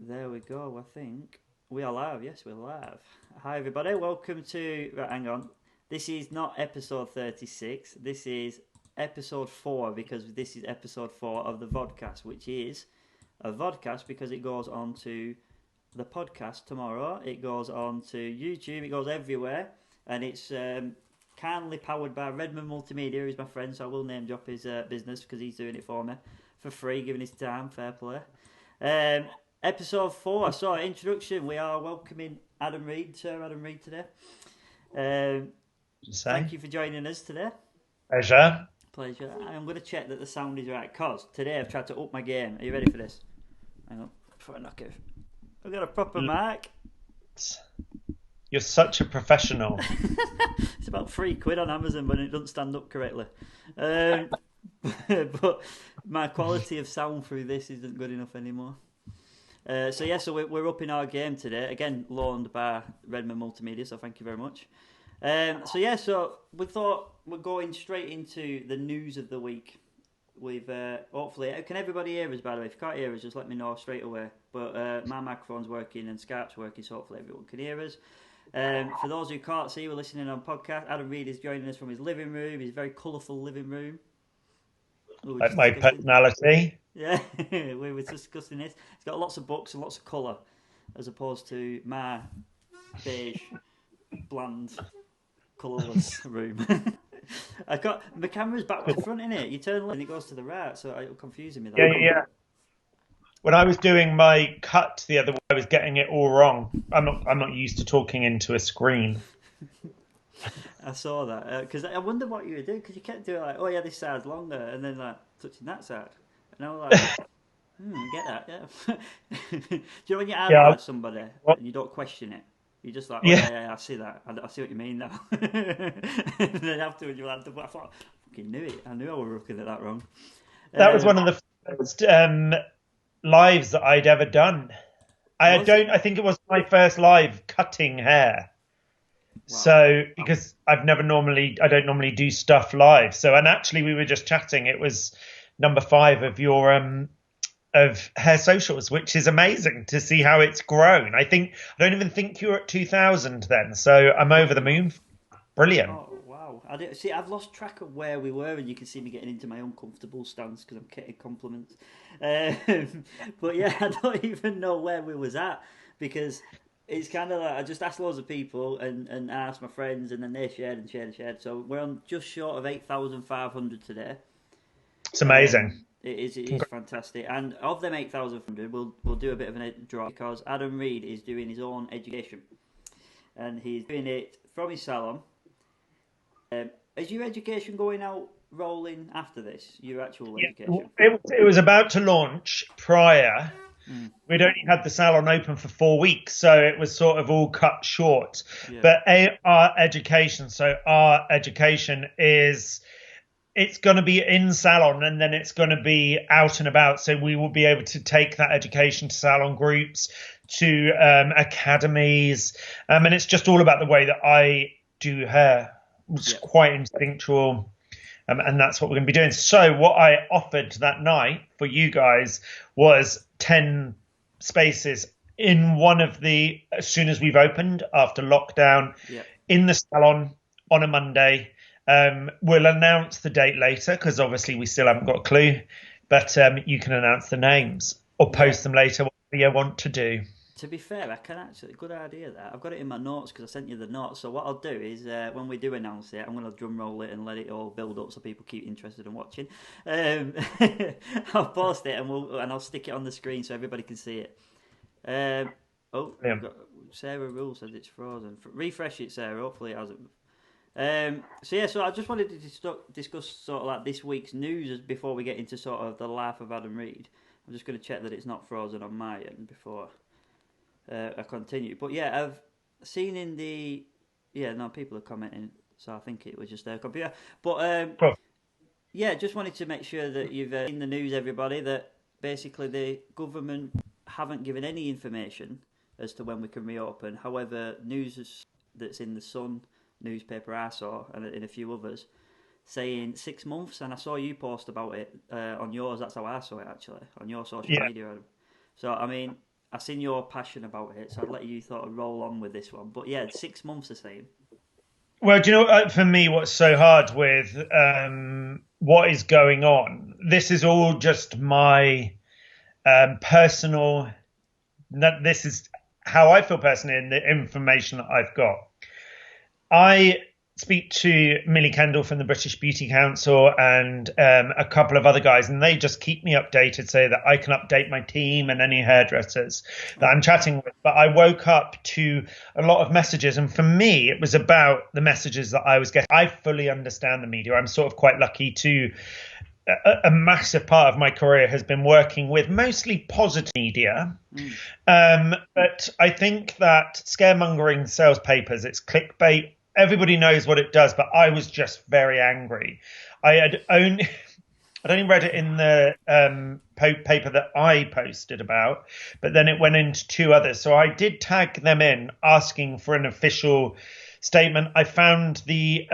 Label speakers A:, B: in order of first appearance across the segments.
A: There we go. I think we are live. Yes, we're live. Hi, everybody. Welcome to. Right, hang on. This is not episode 36. This is episode 4 because this is episode 4 of the vodcast, which is a vodcast because it goes on to the podcast tomorrow. It goes on to YouTube. It goes everywhere, and it's kindly powered by Redmond Multimedia. He's my friend, so I will name drop his business because he's doing it for me for free, giving his time. Fair play. Episode 4. So, introduction. We are welcoming Adam Reed, Sir Adam Reed, today. Thank you for joining us today.
B: Pleasure.
A: Pleasure. I'm going to check that the sound is right because today I've tried to up my game. Are you ready for this? Hang on, before I knock it. I've got a proper mic.
B: You're such a professional.
A: It's about £3 on Amazon, but it doesn't stand up correctly. But my quality of sound through this isn't good enough anymore. So we're up in our game today. Again, loaned by Redmond Multimedia, so thank you very much. So we thought we're going straight into the news of the week. We've hopefully, can everybody hear us? By the way, if you can't hear us, just let me know straight away. But my microphone's working and Skype's working, so hopefully everyone can hear us. For those who can't see, we're listening on podcast. Adam Reed is joining us from his living room, his very colourful living room.
B: Like my personality.
A: Yeah, we were discussing this. It's got lots of books and lots of colour, as opposed to my beige, bland, colourless room. I got the camera's back to front, innit? You turn left and it goes to the right, so it's confusing me.
B: Yeah. When I was doing my cut the other way, I was getting it all wrong. I'm not used to talking into a screen.
A: I saw that because I wonder what you were doing because you kept doing like, oh yeah, this side's longer, and then like touching that side, and I was like, get that, yeah. Do you know when you analyse somebody and you don't question it? You're just like, oh yeah, I see that. I see what you mean now. And then afterwards you're like, I thought, I fucking knew it. I knew I was looking at that wrong.
B: That was one of the first lives that I'd ever done. I think it was my first live cutting hair. Wow. So because I don't normally do stuff live. So, and actually we were just chatting. It was number 5 of your of Hair Socials, which is amazing to see how it's grown. I don't even think you were at 2000 then. So I'm over the moon. Brilliant.
A: Oh, wow. I've lost track of where we were, and you can see me getting into my uncomfortable stance because I'm getting compliments. But yeah, I don't even know where we was at because it's kind of like I just asked loads of people and asked my friends, and then they shared and shared and shared. So we're on just short of 8,500 today.
B: It's amazing.
A: It is fantastic. And of them 8,500, we'll do a bit of a draw because Adam Reed is doing his own education, and he's doing it from his salon. Is your education going out rolling after this? Your actual education?
B: It was about to launch prior. We'd only had the salon open for 4 weeks, so it was sort of all cut short. Yeah. But our education is, it's going to be in salon and then it's going to be out and about. So we will be able to take that education to salon groups, to academies. And it's just all about the way that I do hair. It's quite instinctual. And that's what we're going to be doing. So what I offered that night for you guys was 10 spaces in one of as soon as we've opened after lockdown, in the salon on a Monday. We'll announce the date later because obviously we still haven't got a clue. But you can announce the names or post them later, whatever you want to do.
A: To be fair, I can actually, good idea that. I've got it in my notes because I sent you the notes. So what I'll do is when we do announce it, I'm going to drum roll it and let it all build up so people keep interested in watching. I'll post it and I'll stick it on the screen so everybody can see it. Sarah Rule says it's frozen. Refresh it, Sarah. Hopefully it hasn't. So I just wanted to discuss sort of like this week's news before we get into sort of the life of Adam Reed. I'm just going to check that it's not frozen on my end before I continue. But yeah, I've seen in the people are commenting, so I think it was just their computer. But just wanted to make sure that you've seen the news, everybody, that basically the government haven't given any information as to when we can reopen. However, news that's in the Sun newspaper I saw and in a few others saying 6 months, and I saw you post about it on yours. That's how I saw it actually on your social media. So I mean, I seen your passion about it, so I'd let you sort of roll on with this one. But yeah, 6 months the same.
B: Well, do you know, for me, what's so hard with what is going on? This is all just my personal. This is how I feel personally in the information that I've got. I speak to Millie Kendall from the British Beauty Council and a couple of other guys, and they just keep me updated so that I can update my team and any hairdressers that I'm chatting with. But I woke up to a lot of messages, and for me, it was about the messages that I was getting. I fully understand the media. I'm sort of quite lucky to. A massive part of my career has been working with mostly positive media. But I think that scaremongering sells papers. It's clickbait. Everybody knows what it does, but I was just very angry. I'd only read it in the paper that I posted about, but then it went into two others. So I did tag them in asking for an official statement. I found the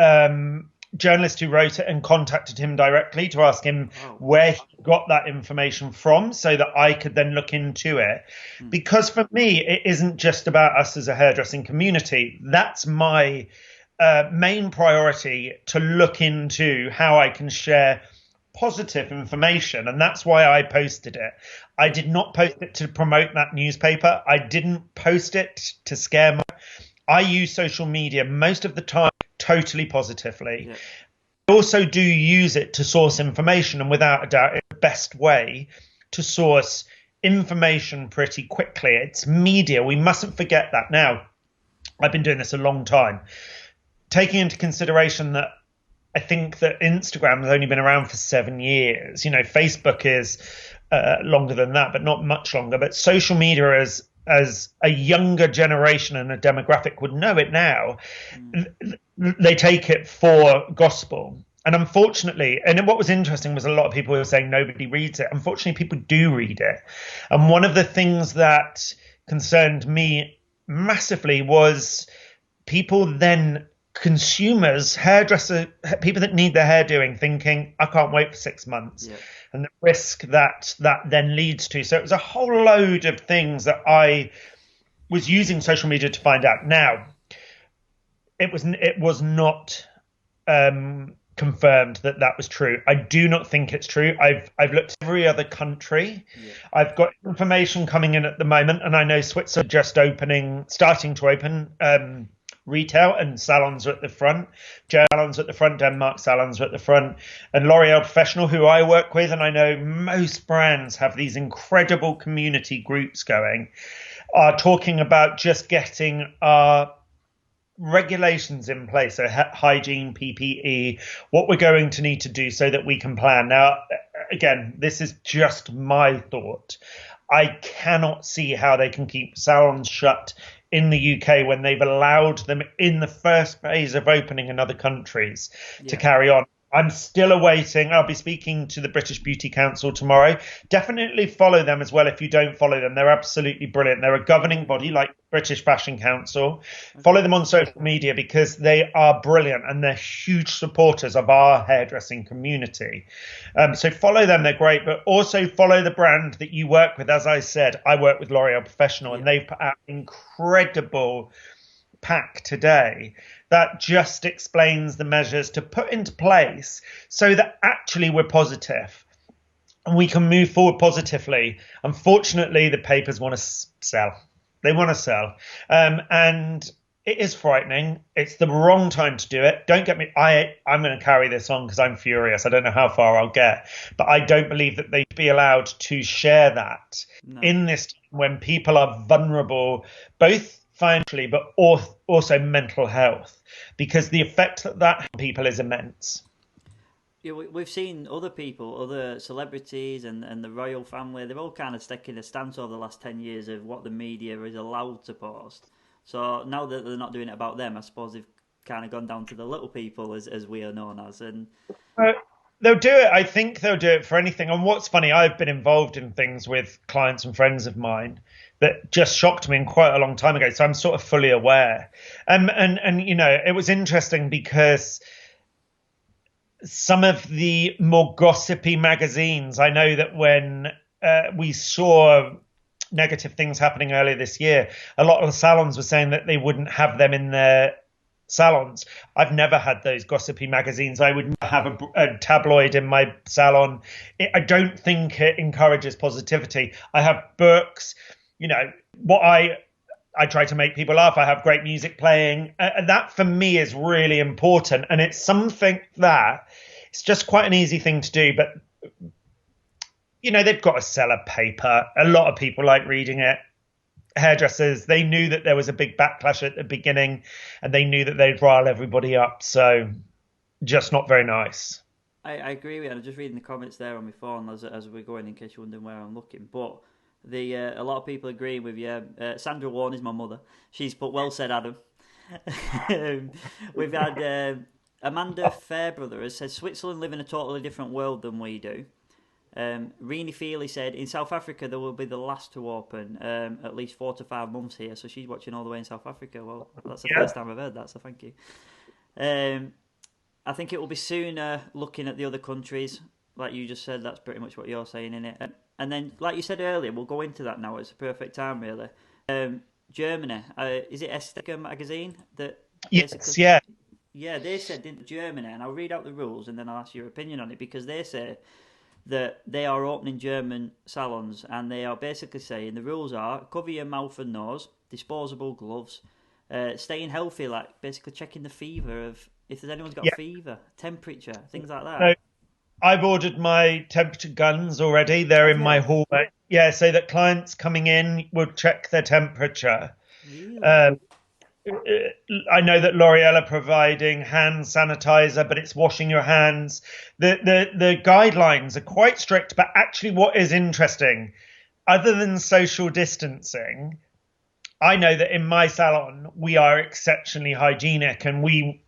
B: journalist who wrote it and contacted him directly to ask him where he got that information from so that I could then look into it. Because for me, it isn't just about us as a hairdressing community. That's my main priority, to look into how I can share positive information. And that's why I posted it. I did not post it to promote that newspaper. I didn't post it to scare me. I use social media most of the time totally positively. Yeah. I also do use it to source information, and without a doubt, it's the best way to source information pretty quickly. It's media. We mustn't forget that. Now, I've been doing this a long time, taking into consideration that I think that Instagram has only been around for 7 years. You know, Facebook is longer than that, but not much longer. But social media is, as a younger generation and a demographic would know it now, they take it for gospel. And unfortunately, and what was interesting was a lot of people were saying nobody reads it. Unfortunately, people do read it. And one of the things that concerned me massively was people then, consumers, hairdresser, people that need their hair doing, thinking, I can't wait for 6 months. Yeah. And the risk that then leads to. So it was a whole load of things that I was using social media to find out. Now, it was not confirmed that was true. I do not think it's true. I've looked at every other country. Yeah. I've got information coming in at the moment, and I know Switzerland just starting to open retail, and salons are at the front. Salons at the front, Denmark salons are at the front, and L'Oreal Professional, who I work with, and I know most brands have these incredible community groups going, are talking about just getting our regulations in place, so hygiene, PPE, what we're going to need to do so that we can plan. Now, again, this is just my thought. I cannot see how they can keep salons shut in the UK when they've allowed them in the first phase of opening in other countries to carry on. I'm still awaiting. I'll be speaking to the British Beauty Council tomorrow. Definitely follow them as well if you don't follow them. They're absolutely brilliant. They're a governing body like British Fashion Council. Follow them on social media because they are brilliant and they're huge supporters of our hairdressing community. So follow them. They're great. But also follow the brand that you work with. As I said, I work with L'Oreal Professional and they've put out incredible pack today that just explains the measures to put into place so that actually we're positive and we can move forward positively. Unfortunately, the papers want to sell. They want to sell. And it is frightening. It's the wrong time to do it. Don't get me. I'm going to carry this on because I'm furious. I don't know how far I'll get, but I don't believe that they should be allowed to share that in this time when people are vulnerable, both financially, but also mental health, because the effect that on people is immense.
A: Yeah, we've seen other people, other celebrities and the royal family, they've all kind of taken a stance over the last 10 years of what the media is allowed to post. So now that they're not doing it about them, I suppose they've kind of gone down to the little people, as we are known as. And
B: they'll do it. I think they'll do it for anything. And what's funny, I've been involved in things with clients and friends of mine that just shocked me in quite a long time ago. So I'm sort of fully aware. And you know, it was interesting because some of the more gossipy magazines, I know that when we saw negative things happening earlier this year. A lot of the salons were saying that they wouldn't have them in their salons. I've never had those gossipy magazines. I would have a tabloid in my salon. I don't think it encourages positivity. I have books, what I try to make people laugh. I have great music playing. And that for me is really important. And it's something that it's just quite an easy thing to do. But, they've got to sell a paper. A lot of people like reading it. Hairdressers, they knew that there was a big backlash at the beginning and they knew that they'd rile everybody up. So just not very nice.
A: I agree with you. I'm just reading the comments there on my phone as we're going, in case you're wondering where I'm looking. But a lot of people agree with you. Sandra Warren is my mother. She's put, well said, Adam. We've had Amanda Fairbrother has said, Switzerland live in a totally different world than we do. Rini Feely said, in South Africa they will be the last to open, at least 4 to 5 months here. So she's watching all the way in South Africa. Well, that's the first time I've heard that, so thank you. I think it will be sooner looking at the other countries. Like you just said, that's pretty much what you're saying, innit? And then, like you said earlier, we'll go into that now. It's a perfect time, really. Germany, is it Estetica magazine?
B: Yes, yeah.
A: Yeah, they said in Germany, and I'll read out the rules and then I'll ask your opinion on it, because they say that they are opening German salons, and they are basically saying the rules are cover your mouth and nose, disposable gloves, staying healthy, like basically checking the fever of if there's anyone's got a fever, temperature, things like that.
B: No, I've ordered my temperature guns already. They're in my hallway. Yeah, so that clients coming in will check their temperature. Really? I know that L'Oreal are providing hand sanitizer, but it's washing your hands. The guidelines are quite strict, but actually what is interesting, other than social distancing, I know that in my salon, we are exceptionally hygienic, and we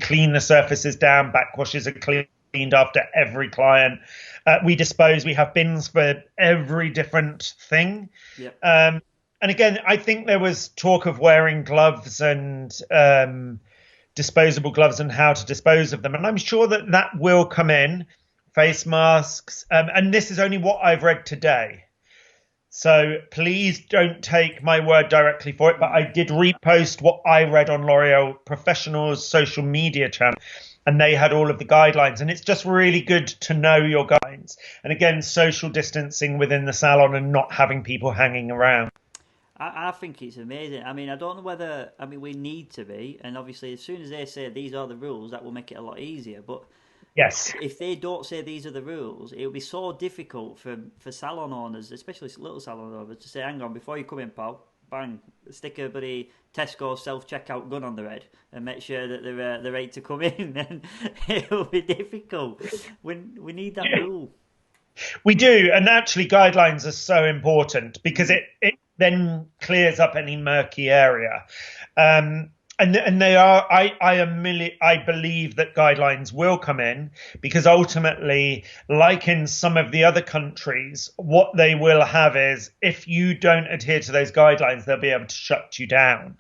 B: clean the surfaces down. Backwashes are cleaned after every client. We have bins for every different thing. Yep. And again, I think there was talk of wearing gloves and disposable gloves and how to dispose of them. And I'm sure that will come in, face masks. And this is only what I've read today. So please don't take my word directly for it. But I did repost what I read on L'Oreal Professional's social media channel. And they had all of the guidelines. And it's just really good to know your guidelines. And again, social distancing within the salon and not having people hanging around.
A: I think it's amazing. I mean, I don't know whether... I mean, we need to be. And obviously, as soon as they say these are the rules, that will make it a lot easier. But
B: yes,
A: if they don't say these are the rules, it will be so difficult for salon owners, especially little salon owners, to say, hang on, before you come in, pal, bang, stick a bloody Tesco self-checkout gun on their head and make sure that they're ready to come in. And it will be difficult. We need that rule.
B: We do. And actually, guidelines are so important because it then clears up any murky area. And they are, I believe that guidelines will come in, because ultimately, like in some of the other countries, what they will have is, if you don't adhere to those guidelines, they'll be able to shut you down.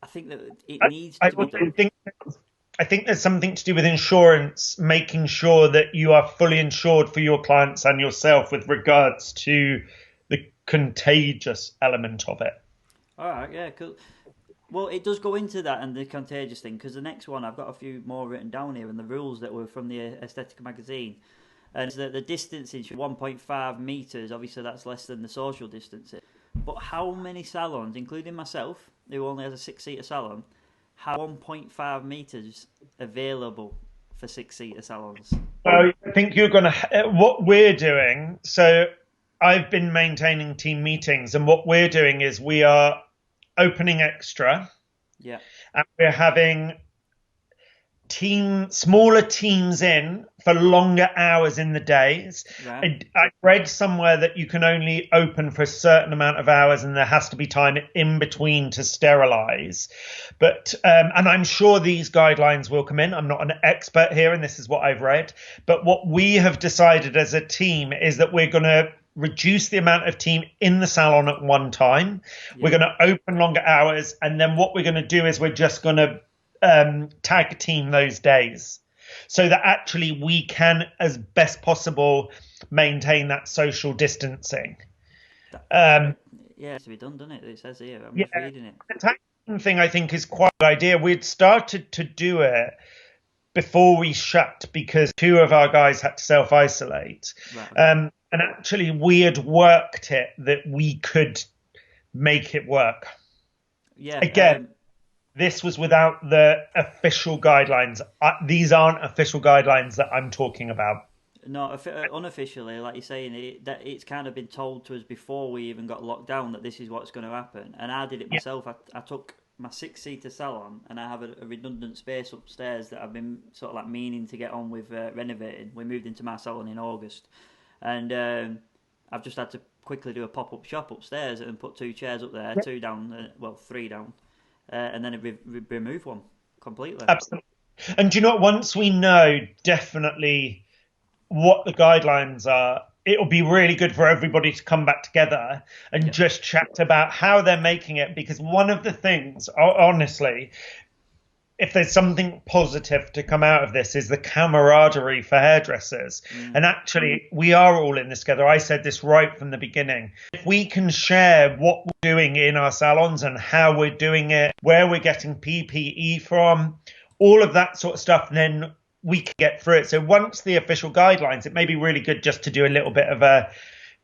A: I think that it needs to be done.
B: I think there's something to do with insurance, making sure that you are fully insured for your clients and yourself with regards to the contagious element of it.
A: All right, yeah, cool. Well, it does go into that and the contagious thing, because the next one, I've got a few more written down here, and the rules that were from the Estetica magazine. And it's that the distancing should be 1.5 metres. Obviously, that's less than the social distancing. But how many salons, including myself, who only has a 6-seater salon, have 1.5 metres available for 6-seater salons?
B: So I think you're going to... What we're doing... So I've been maintaining team meetings, and what we're doing is we are opening extra.
A: Yeah.
B: And we're having smaller teams in for longer hours in the days. Right. I read somewhere that you can only open for a certain amount of hours, and there has to be time in between to sterilize. But and I'm sure these guidelines will come in. I'm not an expert here, and this is what I've read. But what we have decided as a team is that we're going to reduce the amount of team in the salon at one time. Yeah. We're going to open longer hours, and then what we're going to do is we're just going to tag team those days, so that actually we can, as best possible, maintain that social distancing.
A: Yeah, it's to be done, doesn't it? It says here. I'm
B: Yeah,
A: just reading it.
B: the taxing thing I think is quite a good idea. We'd started to do it before we shut because two of our guys had to self-isolate.
A: Right. Okay.
B: And actually, we had worked it that we could make it work.
A: Yeah.
B: Again, this was without the official guidelines. These aren't official guidelines that I'm talking about.
A: No, unofficially, like you're saying, that it's kind of been told to us before we even got locked down that this is what's going to happen. And I did it myself. I took my 6-seater salon and I have a redundant space upstairs that I've been sort of like meaning to get on with renovating. We moved into my salon in August, and I've just had to quickly do a pop-up shop upstairs and put 2 chairs up there, 2 down, 3 down, and then remove one completely.
B: Absolutely. And do you know what? Once we know definitely what the guidelines are, it'll be really good for everybody to come back together and just chat about how they're making it. Because one of the things, honestly, if there's something positive to come out of this, is the camaraderie for hairdressers. And actually, we are all in this together. I said this right from the beginning. If we can share what we're doing in our salons and how we're doing it, where we're getting PPE from, all of that sort of stuff, then we can get through it. So once the official guidelines, it may be really good just to do a little bit of a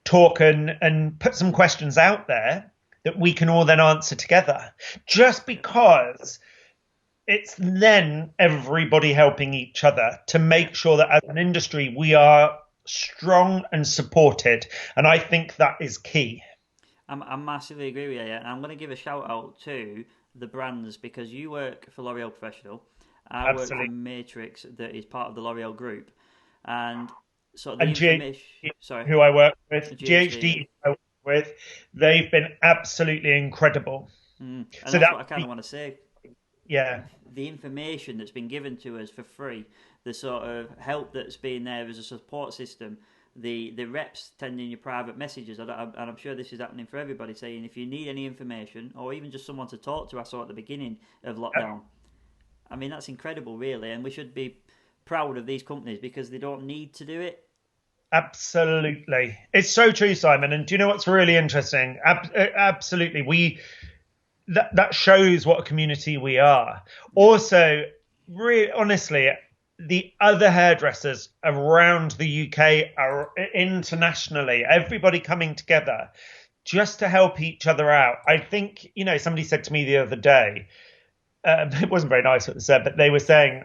B: talk and put some questions out there that we can all then answer together. Just because it's then everybody helping each other to make sure that as an industry we are strong and supported. And I think that is key.
A: I massively agree with you, and I'm going to give a shout out to the brands because you work for L'Oreal Professional. I work for Matrix, that is part of the L'Oreal group, and so the information.
B: Who I work with, GHD, I work with, they've been absolutely incredible.
A: And so that's what I kind of want to say.
B: Yeah,
A: the information that's been given to us for free, the sort of help that's been there as a support system, the reps sending you private messages, and I'm sure this is happening for everybody, saying if you need any information or even just someone to talk to. I saw at the beginning of lockdown. I mean, that's incredible, really, and we should be proud of these companies because they don't need to do it.
B: Absolutely. It's so true, Simon. And do you know what's really interesting? Absolutely. That shows what a community we are. Also, really, honestly, the other hairdressers around the UK are internationally, everybody coming together just to help each other out. I think, somebody said to me the other day, it wasn't very nice what they said, but they were saying,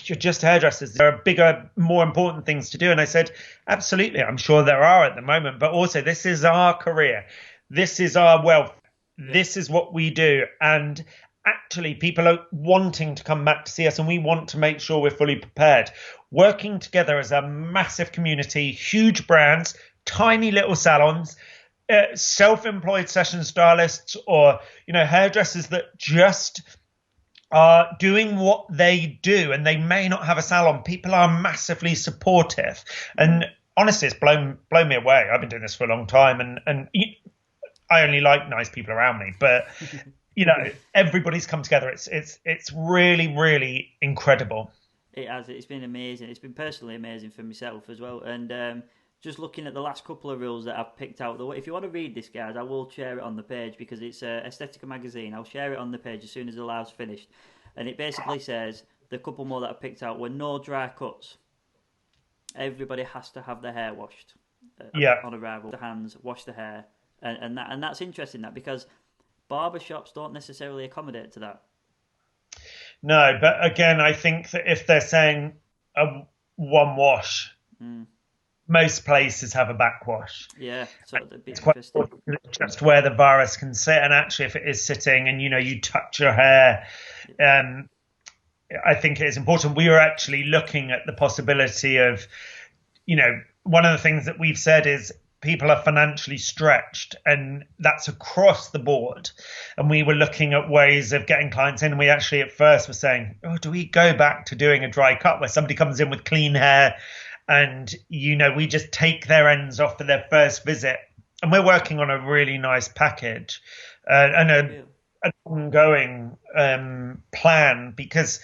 B: you're just hairdressers. There are bigger, more important things to do. And I said, absolutely, I'm sure there are at the moment. But also, this is our career. This is our wealth. This is what we do. And actually, people are wanting to come back to see us, and we want to make sure we're fully prepared. Working together as a massive community, huge brands, tiny little salons, self-employed session stylists, or hairdressers that just are doing what they do, and they may not have a salon. People are massively supportive, and honestly, it's blown me away. I've been doing this for a long time, and I only like nice people around me, but everybody's come together. It's really, really incredible.
A: It has. It's been amazing. It's been personally amazing for myself as well, and just looking at the last couple of rules that I've picked out. If you want to read this, guys, I will share it on the page because it's Aesthetica magazine. I'll share it on the page as soon as the live's finished. And it basically says the couple more that I picked out were no dry cuts. Everybody has to have their hair washed on arrival. The hands, wash the hair. And that's interesting, because barbershops don't necessarily accommodate to that.
B: No, but again, I think that if they're saying a one wash, most places have a backwash.
A: Yeah, so
B: it's quite just where the virus can sit. And actually, if it is sitting and you touch your hair, I think it is important. We were actually looking at the possibility of, one of the things that we've said is people are financially stretched, and that's across the board. And we were looking at ways of getting clients in. And we actually at first were saying, do we go back to doing a dry cut where somebody comes in with clean hair and, we just take their ends off for their first visit? And we're working on a really nice package and an ongoing plan, because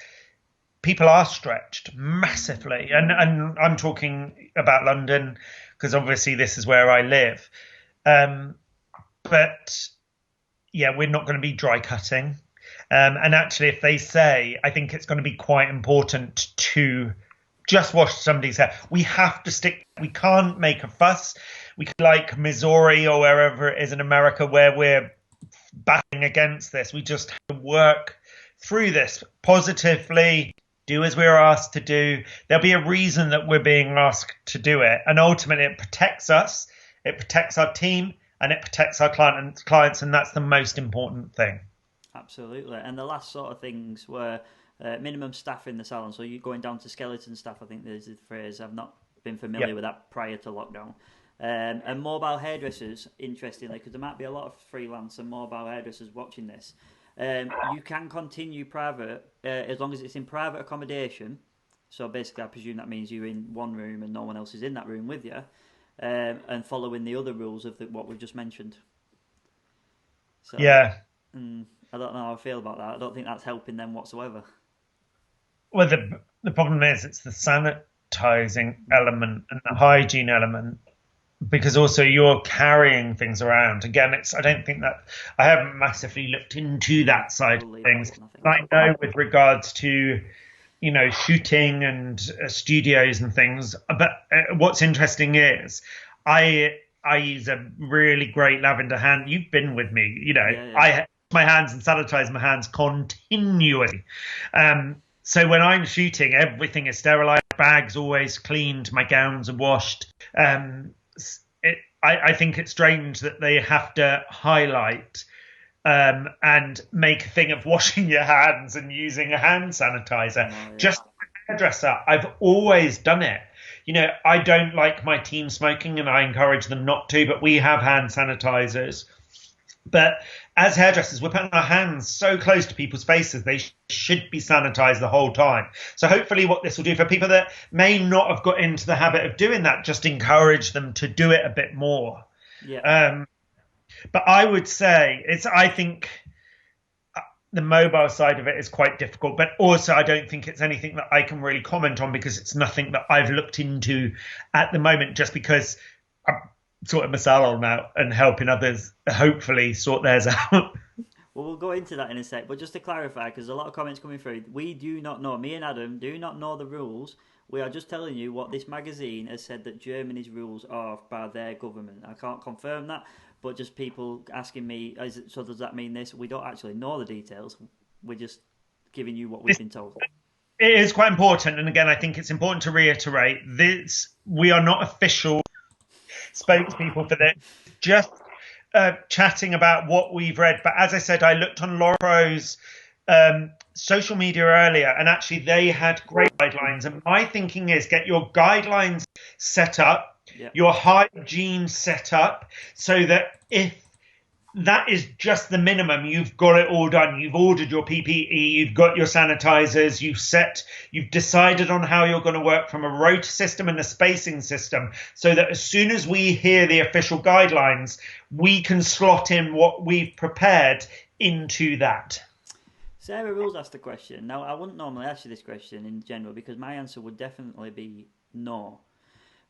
B: people are stretched massively. And I'm talking about London, because obviously this is where I live. but yeah, we're not going to be dry cutting. And actually, if they say, I think it's going to be quite important to just wash somebody's hair. We have to stick. We can't make a fuss. We could, like Missouri or wherever it is in America where we're battling against this. We just have to work through this positively. Do as we're asked to do. There'll be a reason that we're being asked to do it, and ultimately, it protects us. It protects our team, and it protects our clients, and that's the most important thing.
A: Absolutely. And the last sort of things were minimum staff in the salon. So you're going down to skeleton staff, I think there's the phrase. I've not been familiar with that prior to lockdown. And mobile hairdressers, interestingly, because there might be a lot of freelance and mobile hairdressers watching this. You can continue private as long as it's in private accommodation. So basically, I presume that means you're in one room and no one else is in that room with you, and following the other rules of what we've just mentioned. So,
B: Yeah.
A: I don't know how I feel about that. I don't think that's helping them whatsoever.
B: Well, the problem is it's the sanitizing element and the hygiene element, because also you're carrying things around. Again, I don't think that I haven't massively looked into that side of things. I know with regards to shooting and studios and things. But what's interesting is I use a really great lavender hand. You've been with me,
A: Yeah.
B: I wash my hands and sanitize my hands continuously. So when I'm shooting, everything is sterilized, bags always cleaned, my gowns are washed. I think it's strange that they have to highlight and make a thing of washing your hands and using a hand sanitizer.
A: Oh, yeah.
B: Just like a hairdresser, I've always done it. I don't like my team smoking and I encourage them not to, but we have hand sanitizers. But as hairdressers, we're putting our hands so close to people's faces, they should be sanitized the whole time. So hopefully what this will do for people that may not have got into the habit of doing that, just encourage them to do it a bit more.
A: Yeah.
B: But I would say I think the mobile side of it is quite difficult, but also I don't think it's anything that I can really comment on because it's nothing that I've looked into at the moment, just because I'm sorting my salon out and helping others hopefully sort theirs out.
A: Well, we'll go into that in a sec, but just to clarify, because a lot of comments coming through, we do not know, me and Adam do not know the rules. We are just telling you what this magazine has said that Germany's rules are by their government. I can't confirm that, but just people asking me, so does that mean this? We don't actually know the details. We're just giving you what we've been told.
B: It is quite important, and again, I think it's important to reiterate this: we are not official spokespeople for this. Just chatting about what we've read. But as I said, I looked on Laura Pro's social media earlier, and actually they had great guidelines. And my thinking is get your guidelines set up, your hygiene set up, so that if that is just the minimum, you've got it all done. You've ordered your PPE, you've got your sanitizers, you've decided on how you're going to work from a rota system and a spacing system, so that as soon as we hear the official guidelines, we can slot in what we've prepared into that.
A: Sarah Rules asked the question. Now, I wouldn't normally ask you this question in general because my answer would definitely be no.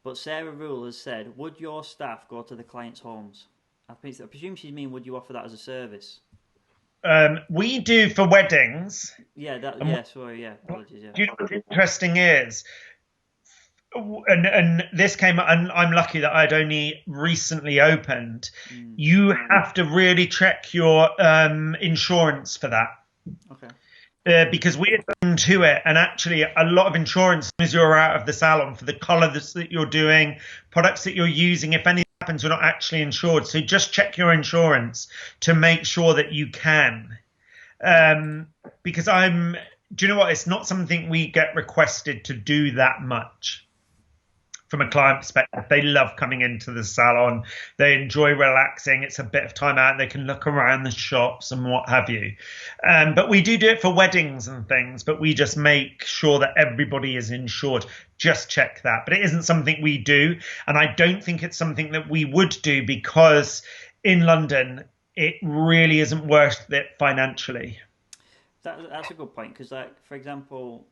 A: But Sarah Rule has said, would your staff go to the clients' homes? I presume she means would you offer that as a service?
B: We do for weddings.
A: Apologies. Yeah.
B: Do you know what's interesting is, and this came, and I'm lucky that I'd only recently opened. You have to really check your insurance for that.
A: Okay.
B: Because we had done to it, and actually a lot of insurance as you're out of the salon for the colours that you're doing, products that you're using. If anything happens, we're not actually insured. So just check your insurance to make sure that you can. Because do you know what? It's not something we get requested to do that much. From a client perspective, they love coming into the salon. They enjoy relaxing. It's a bit of time out. They can look around the shops and what have you. But we do it for weddings and things, but we just make sure that everybody is insured. Just check that. But it isn't something we do. And I don't think it's something that we would do because in London, it really isn't worth it financially.
A: That's a good point because, for example,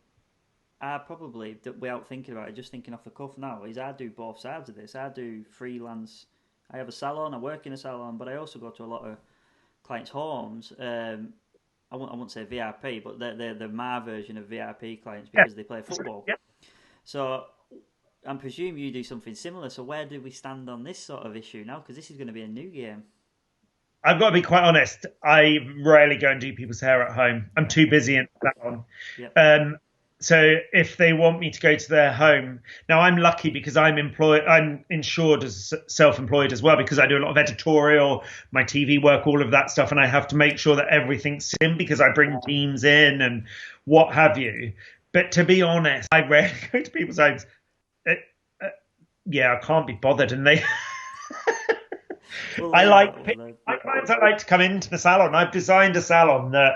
A: I probably, without thinking about it, just thinking off the cuff now, is I do both sides of this. I do freelance I have a salon, I work in a salon, but I also go to a lot of clients' homes. I won't say VIP, but they're my version of VIP clients because they play football.
B: Yeah.
A: So I presume you do something similar. So where do we stand on this sort of issue now? Because this is going to be a new game.
B: I've got to be quite honest. I rarely go and do people's hair at home. I'm too busy in that one.
A: Yep.
B: So if they want me to go to their home, now I'm lucky because I'm insured as self-employed as well because I do a lot of editorial, my TV work, all of that stuff, and I have to make sure that everything's in because I bring teams in and what have you. But to be honest, I rarely go to people's homes. I can't be bothered, and they. I like to come into the salon. I've designed a salon that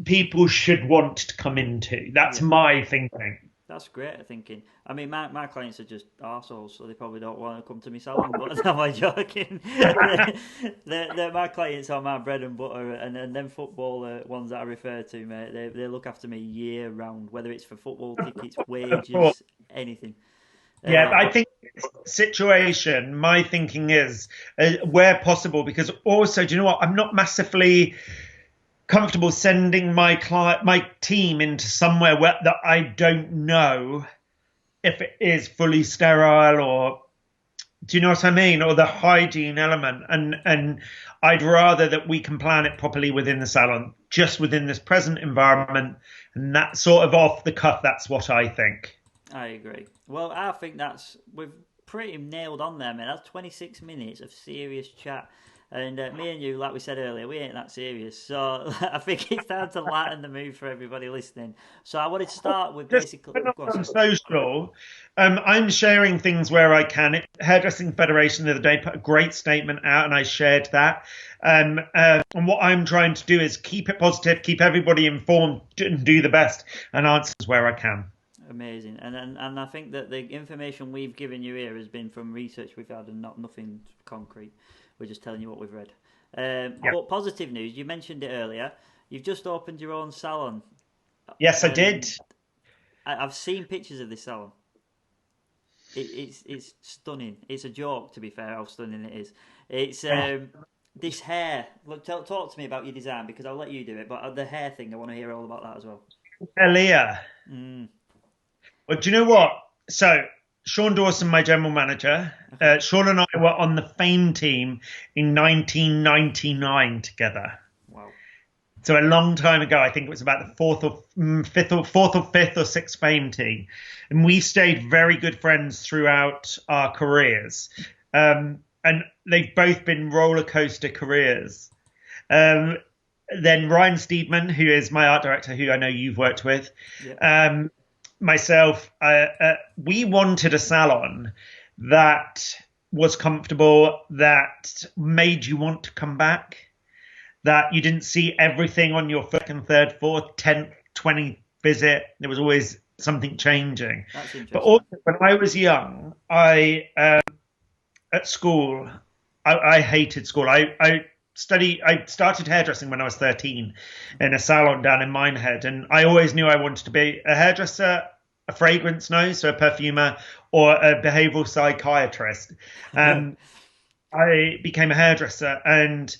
B: people should want to come into. That's my thinking.
A: That's great thinking. I mean, my clients are just arseholes, so they probably don't want to come to me salon, but am I joking? My clients are my bread and butter, and them football ones that I refer to, mate, they look after me year round, whether it's for football tickets, wages, anything.
B: Yeah, I think situation, my thinking is where possible, because also, do you know what? I'm not massively comfortable sending my team into somewhere that I don't know if it is fully sterile, or do you know what I mean? Or the hygiene element. And I'd rather that we can plan it properly within the salon, just within this present environment, and that sort of off the cuff. That's what I think.
A: I agree. Well, I think we've pretty nailed on there, man. That's 26 minutes of serious chat. And me and you, like we said earlier, we ain't that serious. So I think it's time to lighten the mood for everybody listening. So I wanted to start with basically...
B: on social, I'm sharing things where I can. Hairdressing Federation the other day put a great statement out, and I shared that. And what I'm trying to do is keep it positive, keep everybody informed, and do the best, and answers where I can.
A: Amazing, and I think that the information we've given you here has been from research we've had and nothing concrete. We're just telling you what we've read. But positive news, you mentioned it earlier. You've just opened your own salon.
B: Yes, I did.
A: I've seen pictures of this salon. It's stunning. It's a joke, to be fair, how stunning it is. It's this hair. Look, talk to me about your design, because I'll let you do it. But the hair thing, I want to hear all about that as well.
B: Leah. Well, do you know what? So, Sean Dawson, my general manager, Sean and I were on the Fame team in 1999 together.
A: Wow.
B: So a long time ago. I think it was about the fourth or fifth or sixth Fame team. And we stayed very good friends throughout our careers. And they've both been roller coaster careers. Then Ryan Steedman, who is my art director, who I know you've worked with, myself, we wanted a salon that was comfortable, that made you want to come back, that you didn't see everything on your second, third, fourth, 10th, 20th visit. There was always something changing.
A: That's interesting.
B: But also, when I was young, at school, I hated school. I started hairdressing when I was 13 in a salon down in Minehead, and I always knew I wanted to be a hairdresser, a fragrance nose, so a perfumer, or a behavioral psychiatrist. I became a hairdresser, and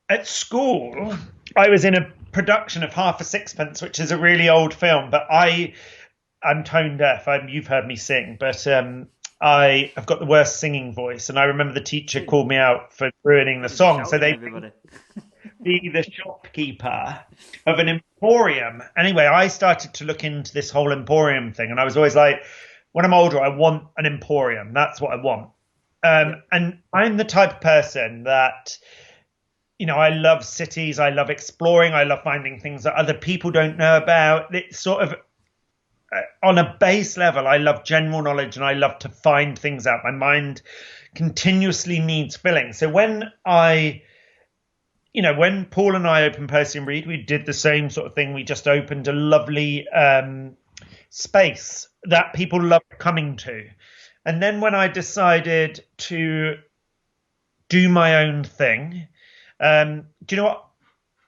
B: at school I was in a production of Half a Sixpence, which is a really old film, but I'm tone deaf. You've heard me sing, but I've got the worst singing voice, and I remember the teacher called me out for ruining the song. So they be the shopkeeper of an emporium. Anyway, I started to look into this whole emporium thing, and I was always like, when I'm older, I want an emporium. That's what I want. And I'm the type of person that, I love cities, I love exploring, I love finding things that other people don't know about. It's sort of on a base level, I love general knowledge, and I love to find things out. My mind continuously needs filling. So when when Paul and I opened Percy and Reed, we did the same sort of thing. We just opened a lovely space that people love coming to. And then when I decided to do my own thing, do you know what?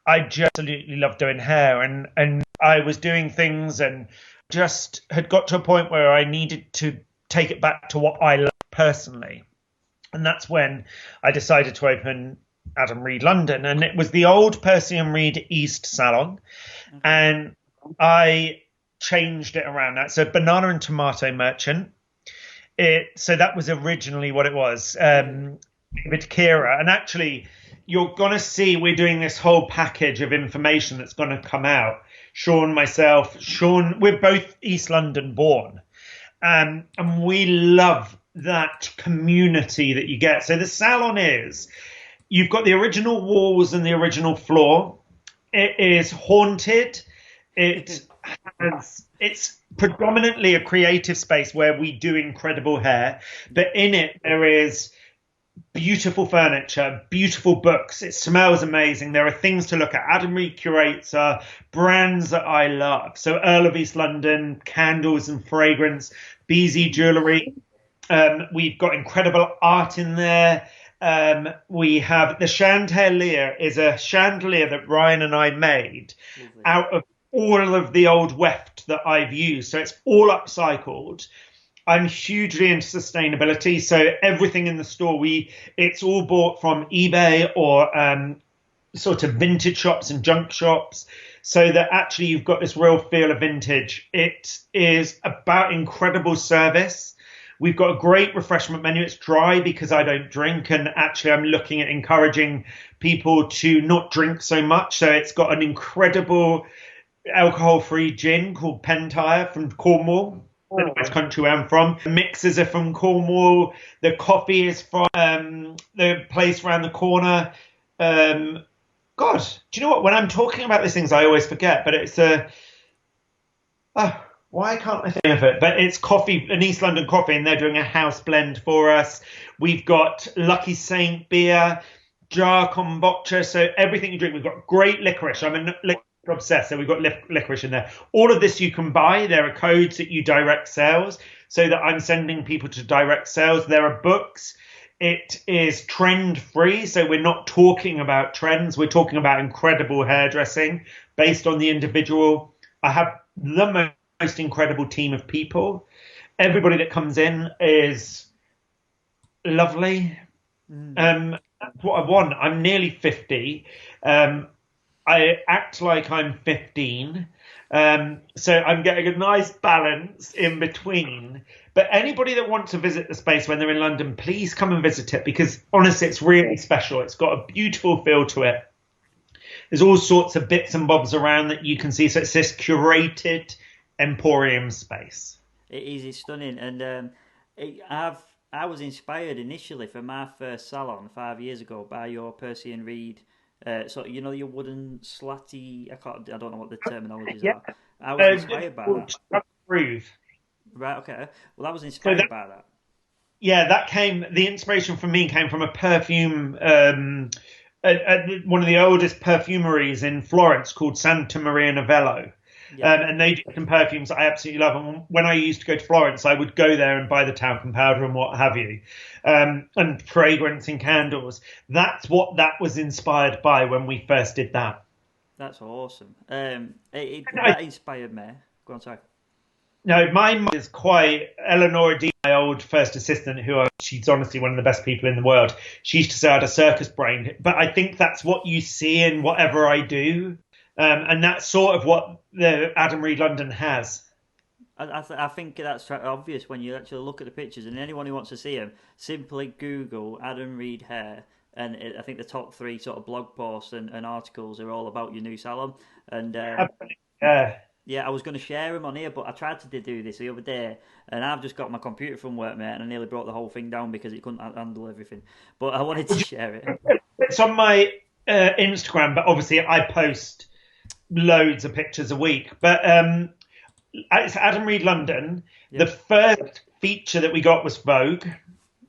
B: I just absolutely love doing hair, and I was doing things and just had got to a point where I needed to take it back to what I love personally. And that's when I decided to open Adam Reed London. And it was the old Percy and Reed East Salon.
A: Okay.
B: And I changed it around that. So banana and tomato merchant. So that was originally what it was. With Kira. And actually, you're going to see we're doing this whole package of information that's going to come out. Sean, myself, Sean, we're both East London born. And we love that community that you get. So the salon you've got the original walls and the original floor. It is haunted. It's predominantly a creative space where we do incredible hair, but in it there is beautiful furniture, beautiful books. It smells amazing. There are things to look at. Adam Reed curates brands that I love. So Earl of East London, candles and fragrance, BZ jewellery. We've got incredible art in there. We have the chandelier is a chandelier that Ryan and I made out of all of the old weft that I've used. So it's all upcycled. I'm hugely into sustainability. So everything in the store, it's all bought from eBay or sort of vintage shops and junk shops, so that actually you've got this real feel of vintage. It is about incredible service. We've got a great refreshment menu. It's dry because I don't drink, and actually I'm looking at encouraging people to not drink so much. So it's got an incredible alcohol-free gin called Pentire from Cornwall. The nice country where I'm from. The mixers are from Cornwall. The coffee is from the place around the corner. God, do you know what? When I'm talking about these things, I always forget. But it's why can't I think of it? But it's coffee, an East London coffee, and they're doing a house blend for us. We've got Lucky Saint beer, jar kombucha, so everything you drink. We've got great licorice. I'm a obsessed, so we've got licorice in there. All of this you can buy. There are codes that you direct sales, so that I'm sending people to direct sales. There are books. It is trend free, so we're not talking about trends. We're talking about incredible hairdressing based on the individual. I have the most incredible team of people. Everybody that comes in is lovely. That's what I want. I'm nearly 50. I act like I'm 15. So I'm getting a nice balance in between. But anybody that wants to visit the space when they're in London, please come and visit it, because honestly, it's really special. It's got a beautiful feel to it. There's all sorts of bits and bobs around that you can see. So it's this curated emporium space.
A: It is. It's stunning. And I was inspired initially for my first salon 5 years ago by your Percy and Reed. So you know your wooden slatty. I don't know what the terminologies are. I was inspired by that.
B: Groove.
A: Right. Okay. Well, I was inspired by that.
B: Yeah, the inspiration for me came from a perfume. One of the oldest perfumeries in Florence called Santa Maria Novello. Yeah. And they do some perfumes I absolutely love. And when I used to go to Florence, I would go there and buy the talcum powder and what have you, and fragrance and candles. That's what that was inspired by when we first did that.
A: That's awesome. That inspired me. Go on, sorry.
B: No, my mum is quite Eleanor D, my old first assistant, she's honestly one of the best people in the world. She used to say I had a circus brain, but I think that's what you see in whatever I do. And that's sort of what the Adam Reed London has.
A: I think that's obvious when you actually look at the pictures, and anyone who wants to see them, simply Google Adam Reed hair, and I think the top 3 sort of blog posts and articles are all about your new salon. And yeah, I was going to share them on here, but I tried to do this the other day, and I've just got my computer from work, mate, and I nearly brought the whole thing down because it couldn't handle everything. But I wanted to share it.
B: It's on my Instagram, but obviously I post loads of pictures a week. But it's Adam Reed London. Yeah. The first feature that we got was Vogue.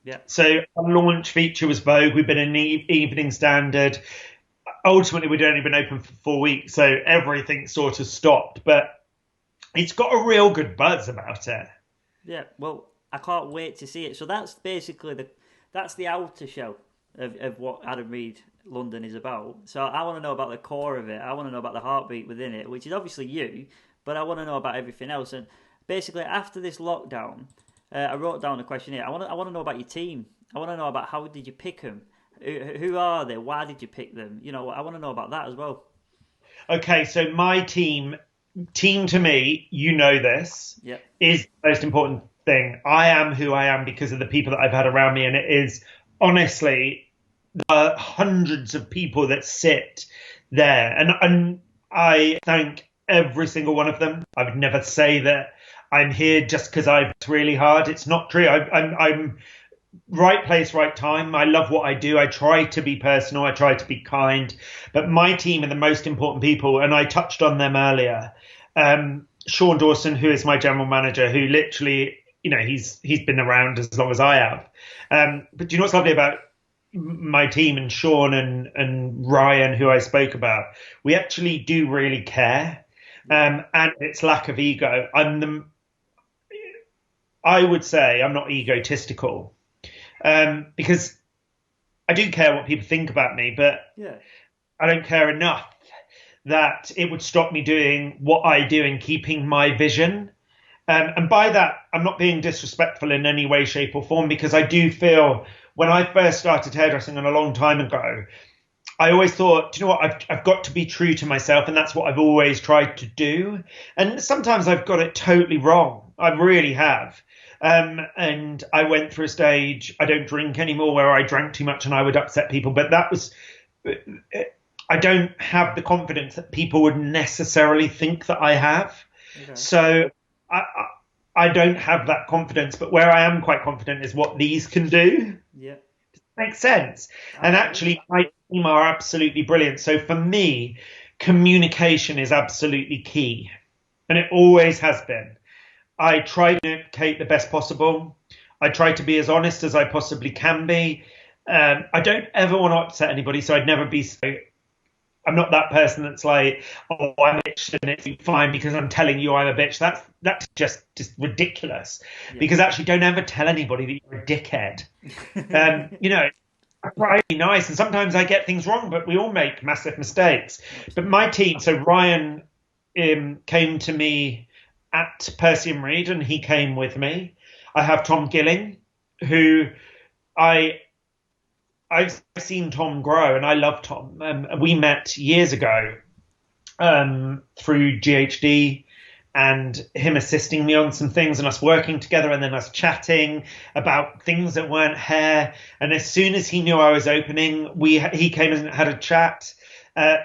A: Yeah.
B: So our launch feature was Vogue. We've been in the Evening Standard. Ultimately, we'd only been open for 4 weeks, so everything sort of stopped. But it's got a real good buzz about it.
A: Yeah, well, I can't wait to see it. So that's basically the outer shell of what Adam Reed London is about. So I want to know about the core of it. I want to know about the heartbeat within it, which is obviously you, but I want to know about everything else. And basically, after this lockdown, I wrote down a questionnaire. I want to know about your team. I want to know about how did you pick them? Who are they? Why did you pick them? I want to know about that as well.
B: Okay, so my team to me, you know this,
A: Yeah.
B: is the most important thing. I am who I am because of the people that I've had around me, and it is honestly hundreds of people that sit there, and I thank every single one of them. I would never say that I'm here just because I've worked really hard. It's not true. I'm right place, right time. I love what I do. I try to be personal. I try to be kind. But my team are the most important people, and I touched on them earlier. Sean Dawson, who is my general manager, who literally, he's been around as long as I have. But do you know what's lovely about my team and Sean and Ryan, who I spoke about? We actually do really care, and it's lack of ego. I would say I'm not egotistical. Because I do care what people think about me, but
A: Yeah.
B: I don't care enough that it would stop me doing what I do and keeping my vision. And by that, I'm not being disrespectful in any way, shape, or form, because I do feel when I first started hairdressing a long time ago, I always thought, do you know what, I've got to be true to myself, and that's what I've always tried to do. And sometimes I've got it totally wrong. I really have. And I went through a stage, I don't drink anymore, where I drank too much and I would upset people. But that was, I don't have the confidence that people would necessarily think that I have.
A: Okay.
B: So I don't have that confidence. But where I am quite confident is what these can do.
A: Yeah.
B: Makes sense. And actually, my team are absolutely brilliant. So for me, communication is absolutely key. And it always has been. I try to communicate the best possible. I try to be as honest as I possibly can be. I don't ever want to upset anybody, so I'd never be so. I'm not that person that's like, oh, I'm a bitch and it's fine because I'm telling you I'm a bitch. That's just ridiculous. Yeah. Because actually, don't ever tell anybody that you're a dickhead. I'm pretty nice, and sometimes I get things wrong, but we all make massive mistakes. But my team, so Ryan came to me at Percy and Reed, and he came with me. I have Tom Gilling, who I've seen Tom grow, and I love Tom. We met years ago through GHD, and him assisting me on some things, and us working together, and then us chatting about things that weren't hair. And as soon as he knew I was opening, he came and had a chat.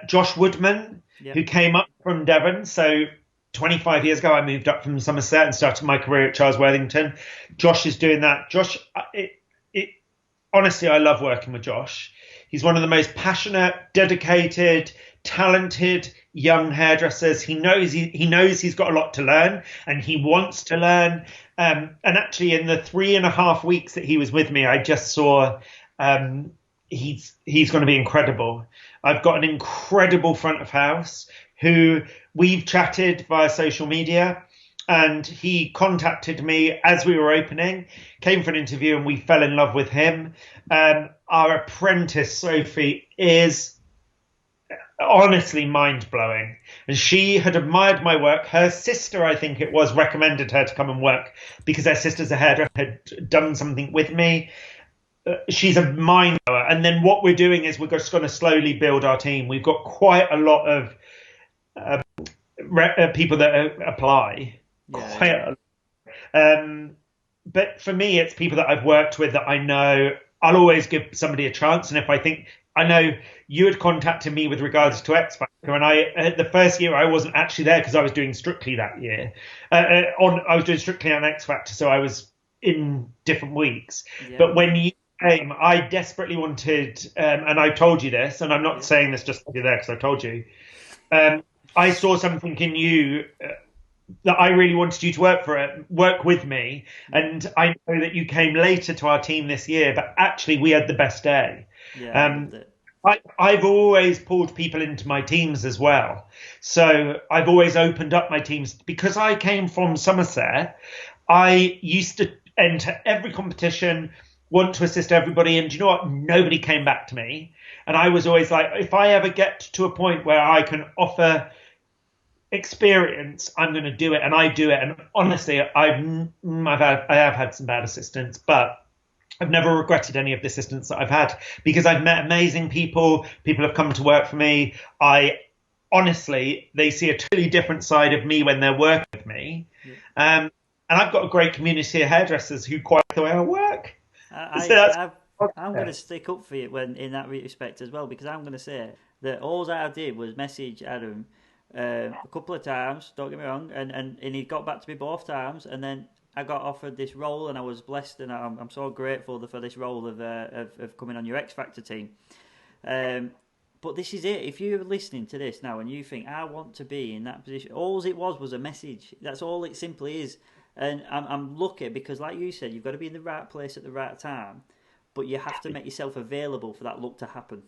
B: Josh Woodman, who came up from Devon, so 25 years ago, I moved up from Somerset and started my career at Charles Worthington. Josh is doing that. Josh, honestly, I love working with Josh. He's one of the most passionate, dedicated, talented young hairdressers. He knows he's got a lot to learn, and he wants to learn. And actually, in the 3.5 weeks that he was with me, I just saw he's going to be incredible. I've got an incredible front of house who we've chatted via social media, and he contacted me as we were opening, came for an interview, and we fell in love with him. Our apprentice, Sophie, is honestly mind-blowing. And she had admired my work. Her sister, I think it was, recommended her to come and work because her sister's a hairdresser, had done something with me. She's a mind blower. And then what we're doing is we're just going to slowly build our team. We've got quite a lot of people that apply. But for me, it's people that I've worked with that I know. I'll always give somebody a chance. And if I think, I know you had contacted me with regards to X Factor, and the first year I wasn't actually there because I was doing Strictly that year. I was doing Strictly on X Factor, so I was in different weeks. Yeah. But when you came, I desperately wanted, and I told you this, and I'm not saying this just to be there because I told you. I saw something in you that I really wanted you to work with me. And I know that you came later to our team this year, but actually we had the best day. Yeah, I've always pulled people into my teams as well. So I've always opened up my teams. Because I came from Somerset, I used to enter every competition, want to assist everybody. And do you know what? Nobody came back to me. And I was always like, if I ever get to a point where I can offer experience, I'm going to do it. And I do it. And honestly, I have had some bad assistants, but I've never regretted any of the assistance that I've had because I've met amazing people. People have come to work for me. Honestly, they see a totally different side of me when they're working with me. And I've got a great community of hairdressers who quite like the way I work.
A: I'm going to stick up for you when in that respect as well, because I'm going to say that all I did was message Adam a couple of times, don't get me wrong, and he got back to me both times, and then I got offered this role, and I was blessed, and I'm so grateful for this role of coming on your X Factor team. But this is it. If you're listening to this now and you think, I want to be in that position, all it was a message. That's all it simply is. And I'm lucky because, like you said, you've got to be in the right place at the right time, but you have to make yourself available for that look to happen.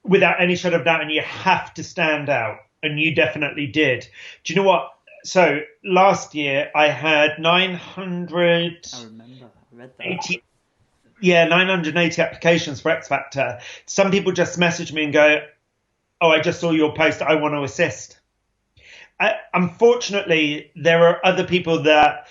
B: Without any shadow of doubt, and you have to stand out, and you definitely did. Do you know what? So last year I had 900.
A: I remember. I read that.
B: 980 applications for X Factor. Some people just message me and go, "Oh, I just saw your post. I want to assist." Unfortunately, there are other people that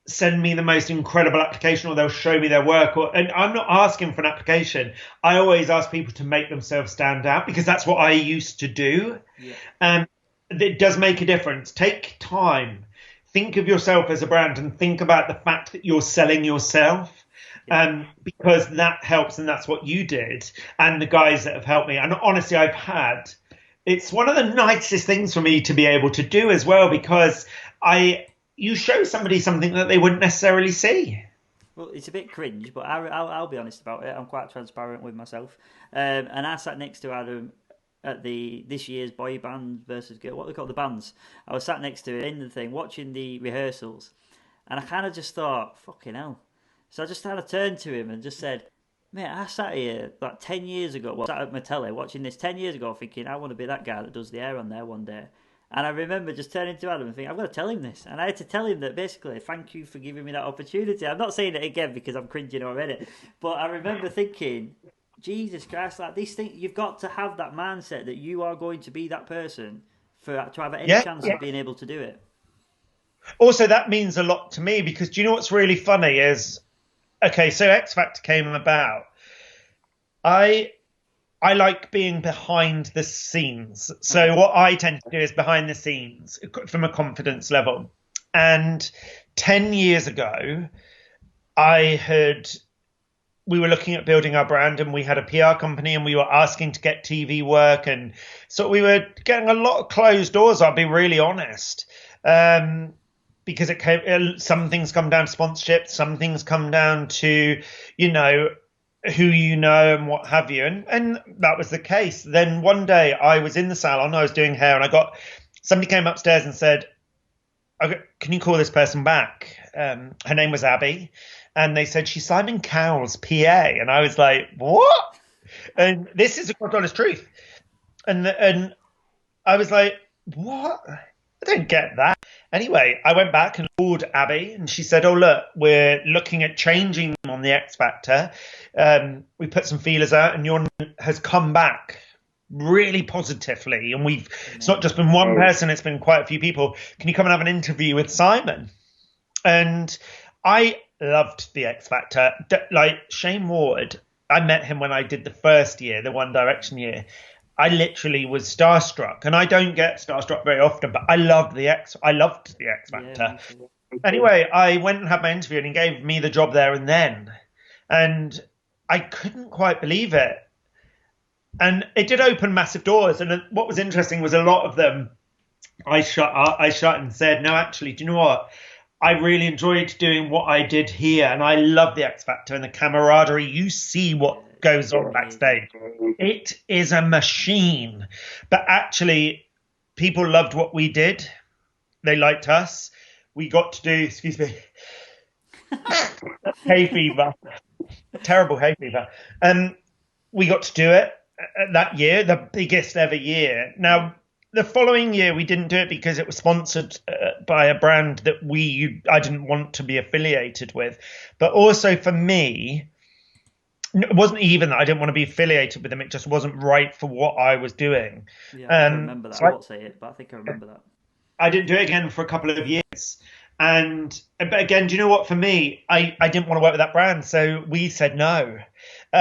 B: send me the most incredible application, or they'll show me their work. And I'm not asking for an application. I always ask people to make themselves stand out because that's what I used to do. Yeah. It does make a difference. Take time. Think of yourself as a brand and think about the fact that you're selling yourself. Because that helps, and that's what you did, and the guys that have helped me. And honestly, it's one of the nicest things for me to be able to do as well, because you show somebody something that they wouldn't necessarily see.
A: Well, it's a bit cringe, but I'll be honest about it. I'm quite transparent with myself. And I sat next to Adam at this year's boy band versus girl, what they call the bands. I was sat next to him in the thing, watching the rehearsals, and I kind of just thought, fucking hell. So I just kind of turned to him and just said, mate, I sat here like 10 years ago, sat at my telly watching this 10 years ago thinking, I want to be that guy that does the hair on there one day. And I remember just turning to Adam and thinking, I've got to tell him this. And I had to tell him that basically, thank you for giving me that opportunity. I'm not saying it again because I'm cringing already. But I remember thinking, Jesus Christ, like this thing, you've got to have that mindset that you are going to be that person to have any chance of being able to do it.
B: Also, that means a lot to me because do you know what's really funny is, okay, so X Factor came about. I like being behind the scenes. So what I tend to do is behind the scenes from a confidence level. And 10 years ago, we were looking at building our brand and we had a PR company and we were asking to get TV work. And so we were getting a lot of closed doors, I'll be really honest. Because some things come down to sponsorship, some things come down to, who you know and what have you. And that was the case. Then one day I was in the salon, I was doing hair, and somebody came upstairs and said, okay, can you call this person back? Her name was Abby. And they said, she's Simon Cowell's PA. And I was like, what? And this is the honest truth. And I was like, what? I don't get that. Anyway, I went back and called Abby and she said, oh, look, we're looking at changing them on the X Factor. We put some feelers out and your name has come back really positively. And it's not just been one person, it's been quite a few people. Can you come and have an interview with Simon? And I loved the X Factor. Like Shane Ward, I met him when I did the first year, the One Direction year. I literally was starstruck, and I don't get starstruck very often, but I loved the X Factor. Anyway, I went and had my interview, and he gave me the job there and then, and I couldn't quite believe it. And it did open massive doors, and what was interesting was a lot of them I shut and said, no, actually, do you know what? I really enjoyed doing what I did here, and I love the X Factor and the camaraderie. You see what goes on backstage. It is a machine. But actually, people loved what we did. They liked us. We got to do, hay fever. Terrible hay fever. We got to do it that year, the biggest ever year. Now, the following year, we didn't do it because it was sponsored by a brand that I didn't want to be affiliated with. But also for me, it wasn't even that I didn't want to be affiliated with them. It just wasn't right for what I was doing.
A: Yeah, I remember that. I won't say it, but I think I remember that.
B: I didn't do it again for a couple of years. But again, do you know what? For me, I didn't want to work with that brand, so we said no.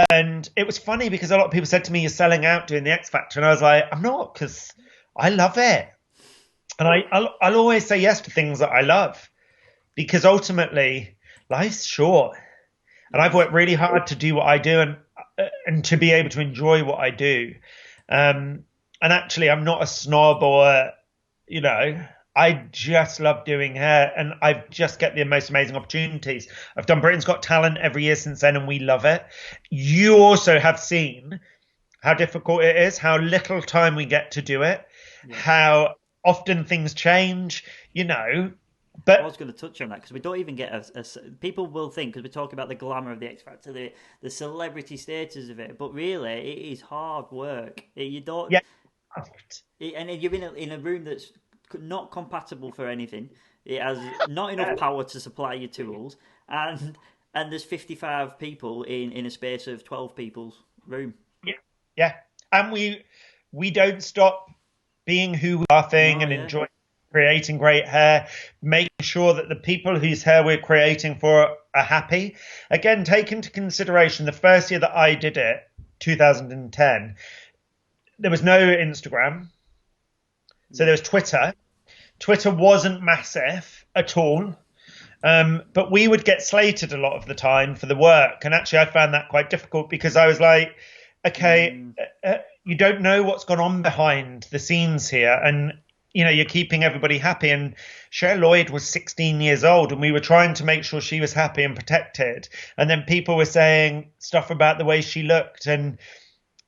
B: And it was funny because a lot of people said to me, "You're selling out doing the X Factor," and I was like, "I'm not, because I love it, and I'll always say yes to things that I love, because ultimately life's short, and I've worked really hard to do what I do, and to be able to enjoy what I do. And actually, I'm not a snob, or you know, I just love doing hair, and I just get the most amazing opportunities. I've done Britain's Got Talent every year since then, and we love it. You also have seen how difficult it is, how little time we get to do it,
A: Yeah.
B: how often things change, you know.
A: I
B: But
A: was going to touch on that because we don't even get people will think, because we're talking about the glamour of the X Factor, the celebrity status of it, but really it is hard work. You don't,
B: yeah,
A: and you're in a room that's not compatible for anything. It has not enough power to supply your tools, and there's 55 people in a space of 12 people's room.
B: yeah, yeah. And we don't stop being who we are thing
A: No,
B: and
A: yeah,
B: enjoying creating great hair, making sure that the people whose hair we're creating for are happy. Again, take into consideration the first year that I did it, 2010, there was no Instagram. So
A: yeah,
B: there was Twitter. Twitter wasn't massive at all. But we would get slated a lot of the time for the work. And actually, I found that quite difficult, because I was like, okay,
A: mm,
B: you don't know what's gone on behind the scenes here. And, you know, you're keeping everybody happy. And Cher Lloyd was 16 years old, and we were trying to make sure she was happy and protected. And then people were saying stuff about the way she looked. And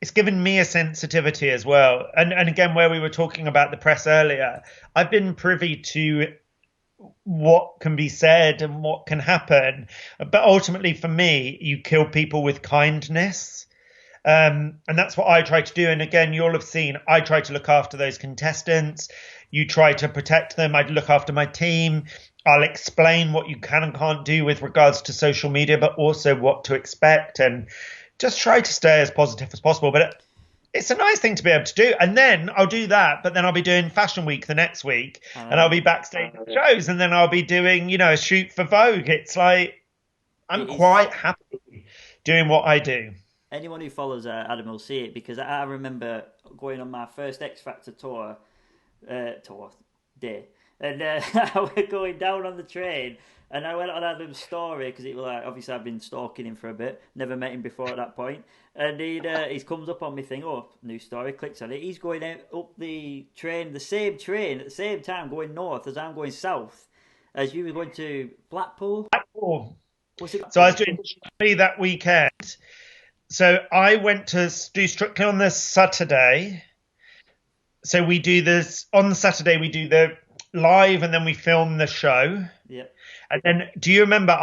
B: it's given me a sensitivity as well. And again, where we were talking about the press earlier, I've been privy to what can be said and what can happen. But ultimately, for me, you kill people with kindness. And that's what I try to do. And again, you'll have seen I try to look after those contestants. You try to protect them. I look after my team. I'll explain what you can and can't do with regards to social media, but also what to expect, and just try to stay as positive as possible. But it's a nice thing to be able to do. And then I'll do that, but then I'll be doing Fashion Week the next week, and I'll be backstage at shows, and then I'll be doing, you know, a shoot for Vogue. It's like, I'm
A: it is.
B: quite happy doing what I do.
A: Anyone who follows Adam will see it, because I remember going on my first X Factor tour day, and I was going down on the train, and I went on Adam's story, because it was like, obviously I've been stalking him for a bit, never met him before at that point, and he comes up on me thing, oh, new story, clicks on it. He's going up the train, the same train at the same time, going north as I'm going south, as you were going to Blackpool.
B: Oh.
A: Was it
B: So I was
A: Blackpool?
B: doing that weekend. So I went to do Strictly on the Saturday. So we do this on the Saturday, we do the live, and then we film the show.
A: Yeah.
B: And then, do you remember,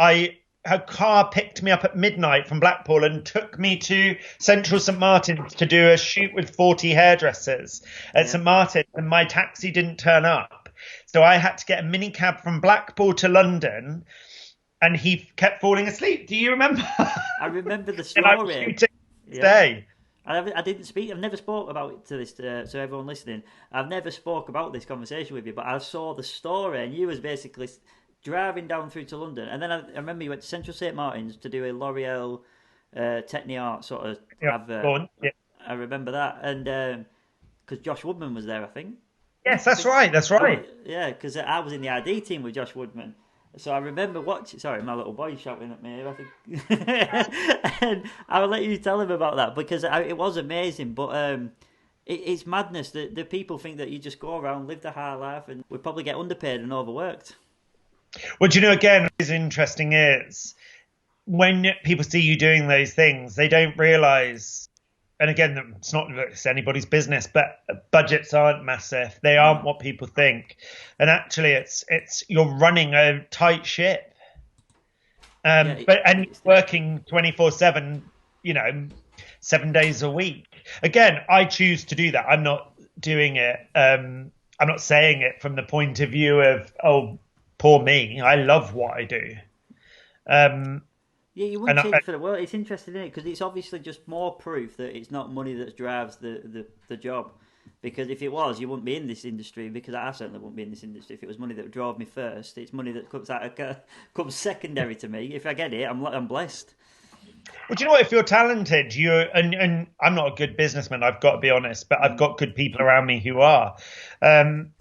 B: her car picked me up at midnight from Blackpool and took me to Central St Martin's to do a shoot with 40 hairdressers at
A: Yeah.
B: St Martin's, and my taxi didn't turn up. So I had to get a mini cab from Blackpool to London, and he kept falling asleep. Do you remember?
A: I remember the
B: And I was
A: story.
B: shooting the next
A: Yeah.
B: day.
A: I didn't speak. I've never spoke about it to this. So everyone listening, I've never spoke about this conversation with you. But I saw the story, and you was basically driving down through to London, and then I remember you went to Central St Martin's to do a L'Oreal Techni Art sort of
B: Yeah,
A: advert.
B: go on. Yeah.
A: I remember that, and because Josh Woodman was there, I think.
B: Yes, that's right. That's right.
A: Yeah, because I was in the ID team with Josh Woodman. So I remember watching. Sorry, my little boy's shouting at me. I think, and I'll let you tell him about that, because it was amazing. But it's madness that the people think that you just go around, live the high life, and we probably get underpaid and overworked.
B: Well, do you know, again, what is interesting is when people see you doing those things, they don't realise. And again, it's anybody's business, but budgets aren't massive. They aren't what people think. And actually, it's you're running a tight ship. And working 24/7, you know, 7 days a week. Again, I choose to do that. I'm not doing it. I'm not saying it from the point of view of, oh, poor me. I love what I do.
A: Yeah, you wouldn't change it for the world. It's interesting, isn't it? Because it's obviously just more proof that it's not money that drives the job. Because if it was, you wouldn't be in this industry. Because I certainly wouldn't be in this industry if it was money that drove me first. It's money that comes secondary to me. If I get it, I'm blessed.
B: Well, do you know what? If you're talented, and I'm not a good businessman, I've got to be honest, but I've got good people around me who are. And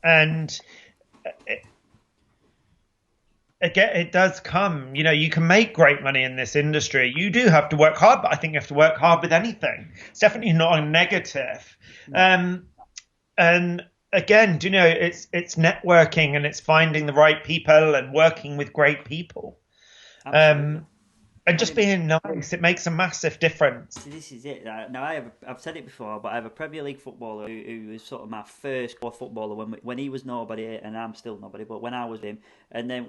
B: again, it does come, you can make great money in this industry. You do have to work hard, but I think you have to work hard with anything. It's definitely not a negative. And again, it's networking and it's finding the right people and working with great people. And just being nice, it makes a massive difference.
A: This is it. Now, I've said it before, but I have a Premier League footballer who was sort of my first footballer when he was nobody, and I'm still nobody, but when I was him. And then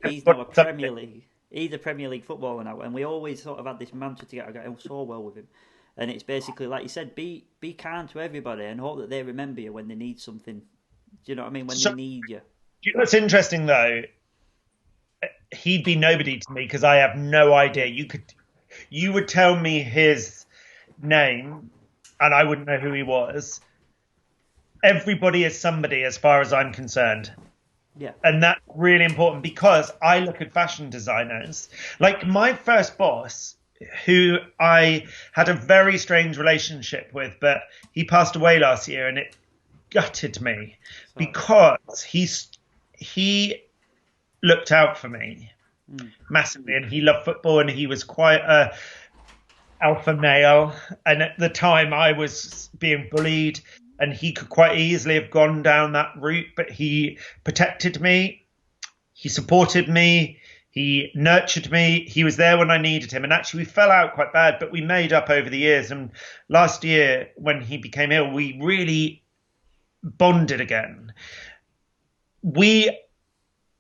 A: he's now a Premier League. He's a Premier League footballer now, and we always sort of had this mantra together. I got so well with him. And it's basically, like you said, be kind to everybody and hope that they remember you when they need something. Do you know what I mean? When they need you.
B: Do you know what's interesting, though? He'd be nobody to me because I have no idea. You would tell me his name and I wouldn't know who he was. Everybody is somebody as far as I'm concerned.
A: Yeah.
B: And that's really important because I look at fashion designers. Like my first boss, who I had a very strange relationship with, but he passed away last year and it gutted me because he looked out for me massively, and he loved football, and he was quite a alpha male. And at the time, I was being bullied, and he could quite easily have gone down that route, but he protected me, he supported me, he nurtured me, he was there when I needed him. And actually, we fell out quite bad, but we made up over the years. And last year, when he became ill, we really bonded again. We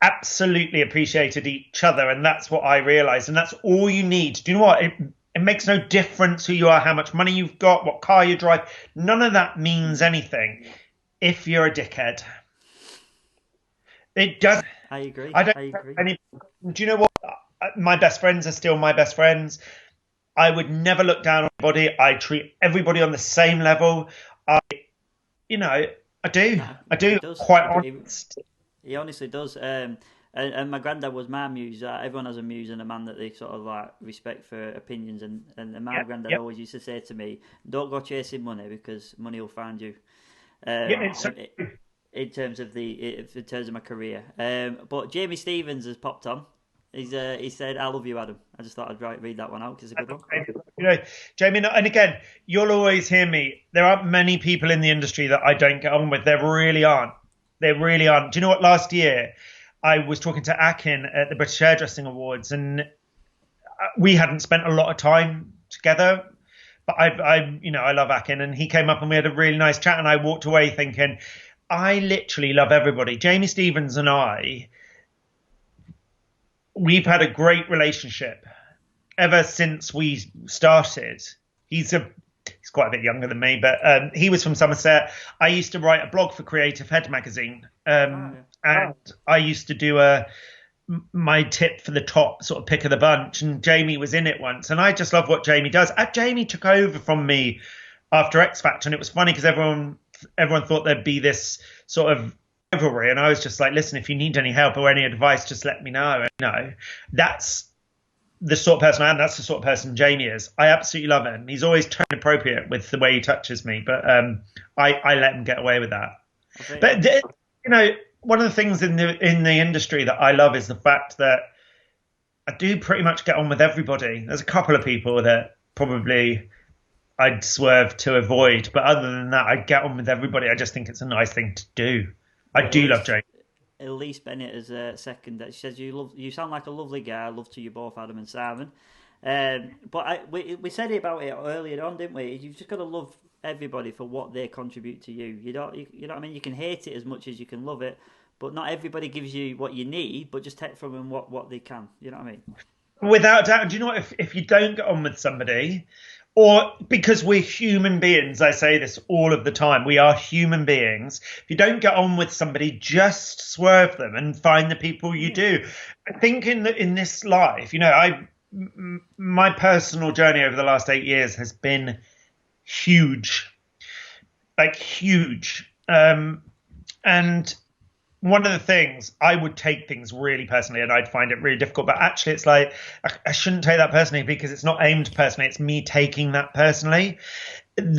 B: absolutely appreciated each other, and that's what I realized, and that's all you need. Do you know what? It makes no difference who you are, how much money you've got, what car you drive. None of that means anything if you're a dickhead. It doesn't.
A: I agree.
B: I agree. Do you know what? My best friends are still my best friends. I would never look down on anybody. I treat everybody on the same level. I do. Quite honest.
A: He honestly does. And my granddad was my muse. Everyone has a muse and a man that they sort of like respect for opinions. And my granddad always used to say to me, "Don't go chasing money because money will find you." In terms of my career. But Jamie Stevens has popped on. He said, "I love you, Adam." I just thought I'd read that one out because it's a good one.
B: Jamie, and again, you'll always hear me. There aren't many people in the industry that I don't get on with. There really aren't. They really aren't. Do you know what? Last year, I was talking to Akin at the British Hairdressing Awards, and we hadn't spent a lot of time together. But I love Akin, and he came up and we had a really nice chat, and I walked away thinking, I literally love everybody. Jamie Stevens and we've had a great relationship ever since we started. He's quite a bit younger than me, but he was from Somerset. I used to write a blog for Creative Head magazine, and I used to do my tip for the top sort of pick of the bunch, and Jamie was in it once, and I just love what Jamie does. Jamie took over from me after X Factor, and it was funny because everyone thought there'd be this sort of rivalry, and I was just like, listen, if you need any help or any advice, just let me know. And, that's the sort of person I am. That's the sort of person Jamie is. I absolutely love him. He's always tone appropriate with the way he touches me, but I let him get away with that. Okay. But one of the things in the industry that I love is the fact that I do pretty much get on with everybody. There's a couple of people that probably I'd swerve to avoid, but other than that, I get on with everybody. I just think it's a nice thing to do. I do love Jamie.
A: Elise Bennett is a second. She says you sound like a lovely guy. Love to you both, Adam and Simon. But we said about it earlier on, didn't we? You've just got to love everybody for what they contribute to you. You know what I mean? You can hate it as much as you can love it, but not everybody gives you what you need. But just take from them what they can. You know what I mean?
B: Without doubt. Do you know what? If you don't get on with somebody, or because we're human beings, I say this all of the time, we are human beings. If you don't get on with somebody, just swerve them and find the people you do. I think in this life, my personal journey over the last 8 years has been huge. like huge. And one of the things, I would take things really personally and I'd find it really difficult. But actually, it's like, I shouldn't take that personally because it's not aimed personally. It's me taking that personally.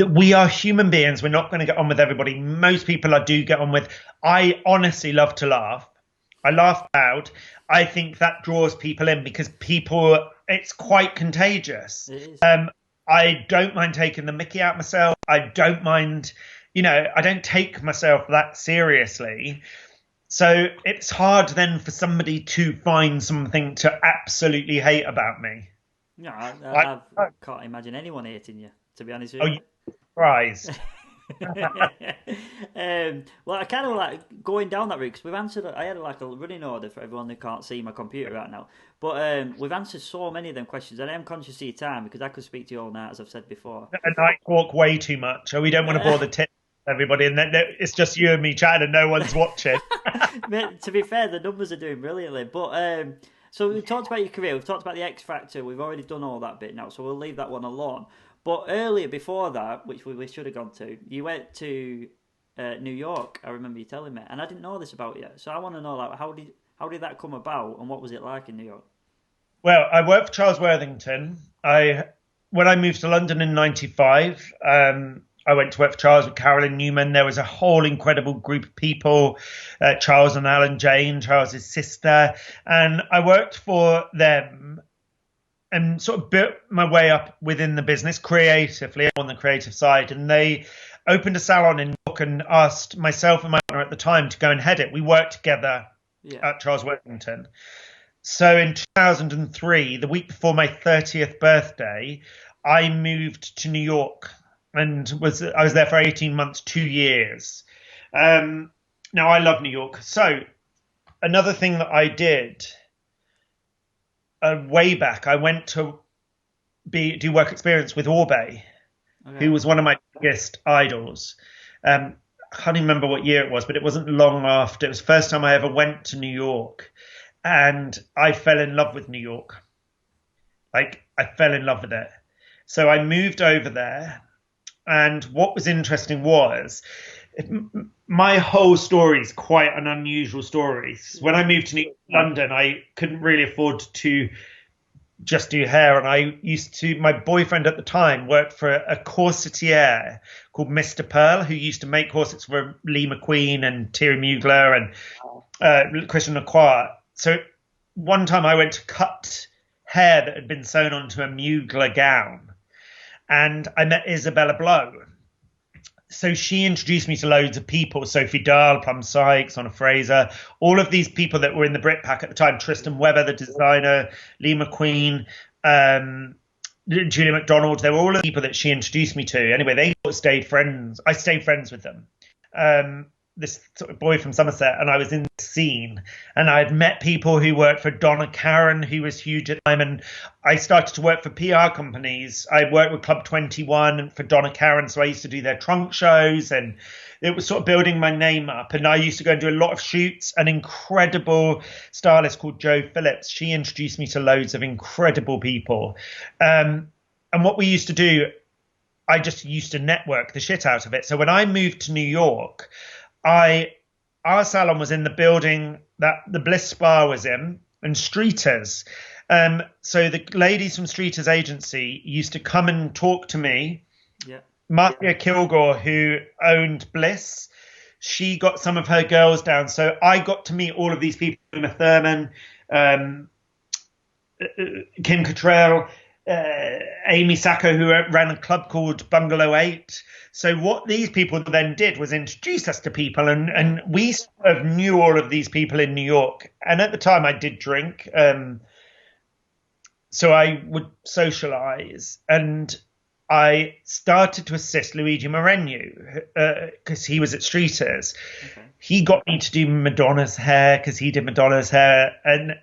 B: We are human beings. We're not going to get on with everybody. Most people I do get on with. I honestly love to laugh. I laugh loud. I think that draws people in because it's quite contagious.
A: It is.
B: I don't mind taking the mickey out myself. I don't mind, I don't take myself that seriously. So it's hard then for somebody to find something to absolutely hate about me.
A: No, I can't imagine anyone hating you, to be honest with you.
B: Oh, you surprised.
A: Well, I kind of like going down that route because we've answered. I had like a running order for everyone who can't see my computer right now, but we've answered so many of them questions, and I am conscious of your time because I could speak to you all night, as I've said before.
B: And I talk way too much, so we don't want to bore the tip everybody, and then it's just you and me chatting, and no one's watching.
A: To be fair, the numbers are doing brilliantly, but so we've talked about your career, we've talked about the X Factor, we've already done all that bit now, so we'll leave that one alone. But earlier, before that, which we should have gone to, you went to New York. I remember you telling me, and I didn't know this about you. So I want to know, like, how did that come about, and what was it like in New York?
B: Well, I worked for Charles Worthington. When I moved to London in '95, I went to work for Charles with Carolyn Newman. There was a whole incredible group of people, Charles and Alan Jane, Charles's sister, and I worked for them and sort of built my way up within the business creatively on the creative side. And they opened a salon in New York and asked myself and my partner at the time to go and head it. We worked together at Charles Worthington. So in 2003, the week before my 30th birthday, I moved to New York and I was there for 18 months, 2 years. Now, I love New York. So another thing that I did way back, I went to do work experience with Orbe, who was one of my biggest idols. I can't even remember what year it was, but it wasn't long after. It was the first time I ever went to New York. And I fell in love with New York. Like, I fell in love with it. So I moved over there. And what was interesting was my whole story is quite an unusual story. When I moved to London, I couldn't really afford to just do hair. And my boyfriend at the time worked for a corsetier called Mr. Pearl, who used to make corsets for Lee McQueen and Thierry Mugler and Christian Lacroix. So one time I went to cut hair that had been sewn onto a Mugler gown, and I met Isabella Blow. So she introduced me to loads of people, Sophie Dahl, Plum Sykes, Honor Fraser, all of these people that were in the Britpack at the time, Tristan Weber, the designer, Lee McQueen, Julia McDonald. They were all the people that she introduced me to. Anyway, they stayed friends. I stayed friends with them. This sort of boy from Somerset, and I was in the scene, and I'd met people who worked for Donna Karan, who was huge at the time, and I started to work for PR companies. I worked with Club 21 for Donna Karan, so I used to do their trunk shows, and it was sort of building my name up. And I used to go and do a lot of shoots. An incredible stylist called Jo Phillips, she introduced me to loads of incredible people. And what we used to do, I just used to network the shit out of it. So when I moved to New York, our salon was in the building that the Bliss Spa was in, and Streeters. So the ladies from Streeters Agency used to come and talk to me. Yeah. Marcia Kilgore, who owned Bliss, she got some of her girls down. So I got to meet all of these people, Uma Thurman, Kim Cattrall, Amy Sacco, who ran a club called Bungalow 8. So what these people then did was introduce us to people, and we sort of knew all of these people in New York. And at the time I did drink, so I would socialize, and I started to assist Luigi Moreno because he was at Streeters. Okay. He got me to do Madonna's hair because he did Madonna's hair, and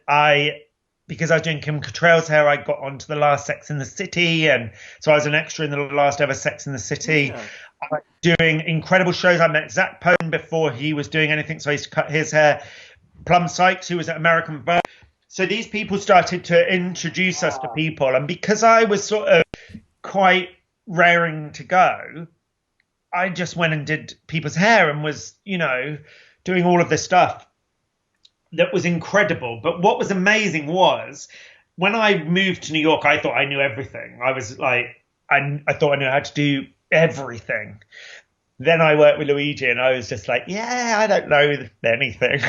B: because I was doing Kim Cattrall's hair, I got onto the last Sex in the City, and so I was an extra in the last ever Sex in the City. Yeah. I was doing incredible shows. I met Zach Pone before he was doing anything, so I used to cut his hair. Plum Sykes, who was at American Vogue. So these people started to introduce us to people, and because I was sort of quite raring to go, I just went and did people's hair and was, doing all of this stuff that was incredible. But what was amazing was when I moved to New York, I thought I knew everything. I was like, I thought I knew how to do everything. Then I worked with Luigi and I was just like, yeah, I don't know anything.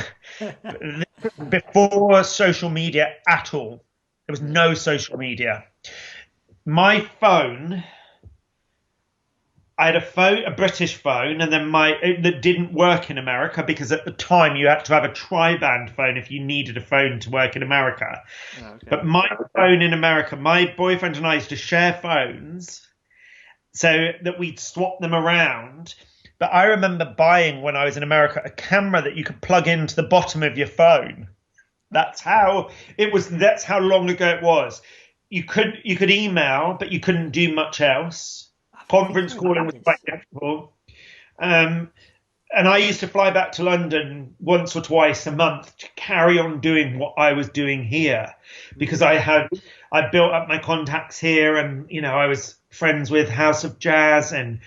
B: Before social media at all, there was no social media. My phone, I had a British phone, and then that didn't work in America because at the time you had to have a tri-band phone if you needed a phone to work in America. Oh, okay. But my phone in America, my boyfriend and I used to share phones so that we'd swap them around. But I remember buying, when I was in America, a camera that you could plug into the bottom of your phone. That's how long ago it was. You could email, but you couldn't do much else. Conference calling was quite difficult. And I used to fly back to London once or twice a month to carry on doing what I was doing here, because I built up my contacts here, and I was friends with House of Jazz and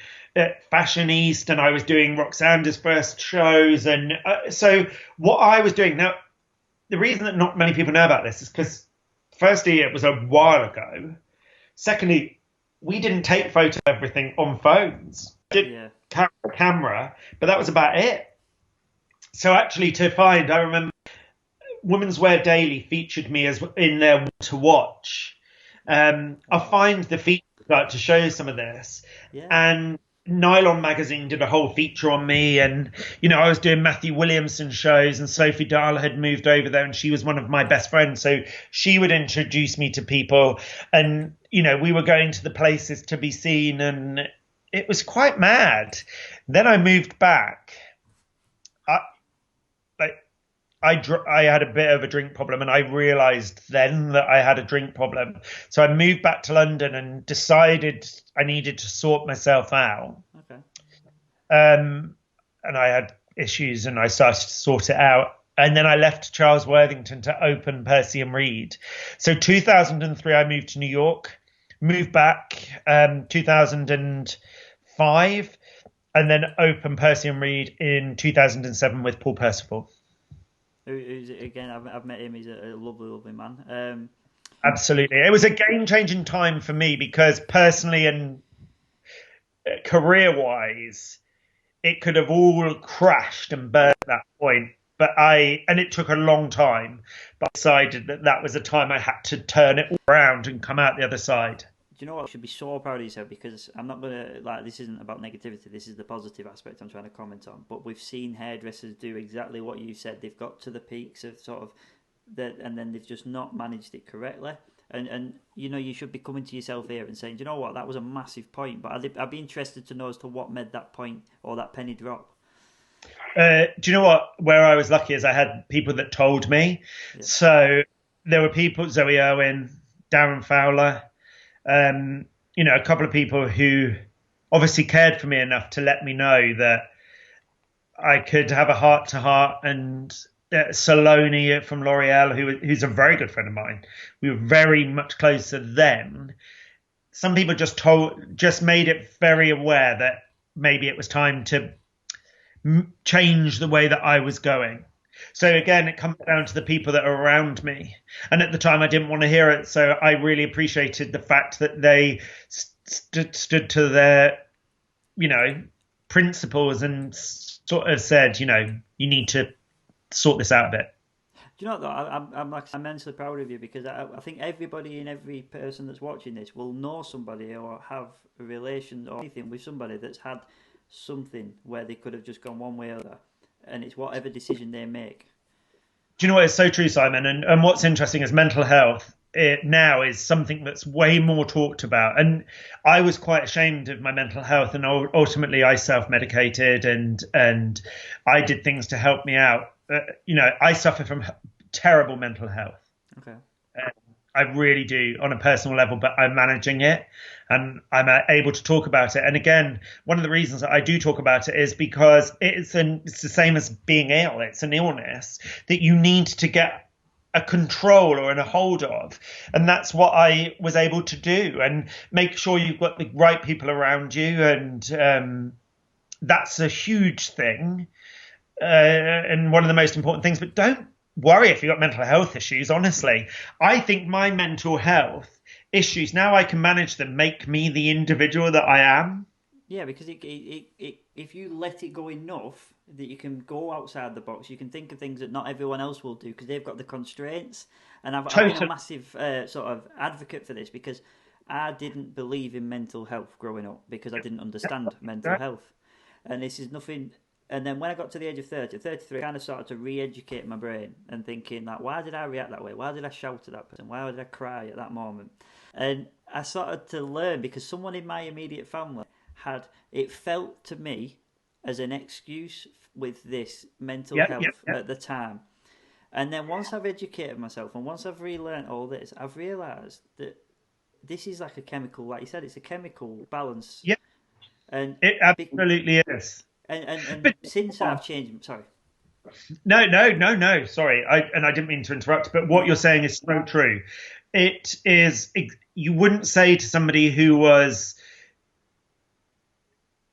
B: Fashion East, and I was doing Roxanne's first shows, and so what I was doing now. The reason that not many people know about this is because, firstly, it was a while ago. Secondly, we didn't take photos of everything on phones. Did camera, but that was about it. So actually, I remember Women's Wear Daily featured me as in their to watch. I'll find the feature to show some of this. Yeah. And Nylon magazine did a whole feature on me, and I was doing Matthew Williamson shows, and Sophie Dahl had moved over there, and she was one of my best friends, so she would introduce me to people, and we were going to the places to be seen, and it was quite mad. Then I moved back. I had a bit of a drink problem, and I realized then that I had a drink problem. So I moved back to London and decided I needed to sort myself out. Okay. And I had issues, and I started to sort it out. And then I left Charles Worthington to open Percy and Reed. So 2003, I moved to New York, moved back 2005, and then opened Percy and Reed in 2007 with Paul Percival.
A: Who's again? I've met him. He's a lovely, lovely man.
B: Absolutely, it was a game-changing time for me because personally and career-wise, it could have all crashed and burned at that point. And it took a long time, but I decided that was a time I had to turn it all around and come out the other side.
A: Do you know what? You should be so proud of yourself, because I'm not going to, this isn't about negativity, this is the positive aspect I'm trying to comment on. But we've seen hairdressers do exactly what you said. They've got to the peaks of sort of, and then they've just not managed it correctly. And you should be coming to yourself here and saying, do you know what, that was a massive point. But I'd be interested to know as to what made that point or that penny drop.
B: Do you know what? Where I was lucky is I had people that told me. Yeah. So there were people, Zoe Irwin, Darren Fowler, a couple of people who obviously cared for me enough to let me know that I could have a heart-to-heart, and Saloni from L'Oreal, who's a very good friend of mine. We were very much closer then. Some people just made it very aware that maybe it was time to change the way that I was going. So again, it comes down to the people that are around me. And at the time, I didn't want to hear it. So I really appreciated the fact that they stood to their, principles and sort of said, you need to sort this out a bit.
A: Do you know what, though? I'm immensely proud of you, because I think everybody and every person that's watching this will know somebody or have a relation or anything with somebody that's had something where they could have just gone one way or the other. And it's whatever decision they make.
B: Do you know what? It's so true, Simon. And what's interesting is mental health now is something that's way more talked about. And I was quite ashamed of my mental health, and ultimately I self-medicated and I did things to help me out. I suffer from terrible mental health. Okay. I really do on a personal level, but I'm managing it and I'm able to talk about it. And again, one of the reasons that I do talk about it is because it's the same as being ill. It's an illness that you need to get a control or a hold of. And that's what I was able to do, and make sure you've got the right people around you. And that's a huge thing, and one of the most important things. But don't worry if you've got mental health issues. Honestly, I think my mental health issues, now I can manage them, make me the individual that I am.
A: Yeah, because if you let it go enough that you can go outside the box, you can think of things that not everyone else will do because they've got the constraints. And I've been a
B: Totally.
A: massive sort of advocate for this because I didn't believe in mental health growing up because I didn't understand mental health. And this is nothing. And then when I got to the age of 30, 33, I kind of started to re-educate my brain and thinking like, why did I react that way? Why did I shout at that person? Why did I cry at that moment? And I started to learn because someone in my immediate family had, it felt to me as an excuse with this mental
B: Yeah, yeah,
A: health
B: yeah.
A: at the time. And then once I've educated myself and once I've relearned all this, I've realised that this is like a chemical, like you said, it's a chemical balance.
B: Yeah,
A: And
B: it absolutely is.
A: and
B: But
A: since I've changed, sorry,
B: no, no, no, no. Sorry, I didn't mean to interrupt. But what you're saying is so true. It is. You wouldn't say to somebody who was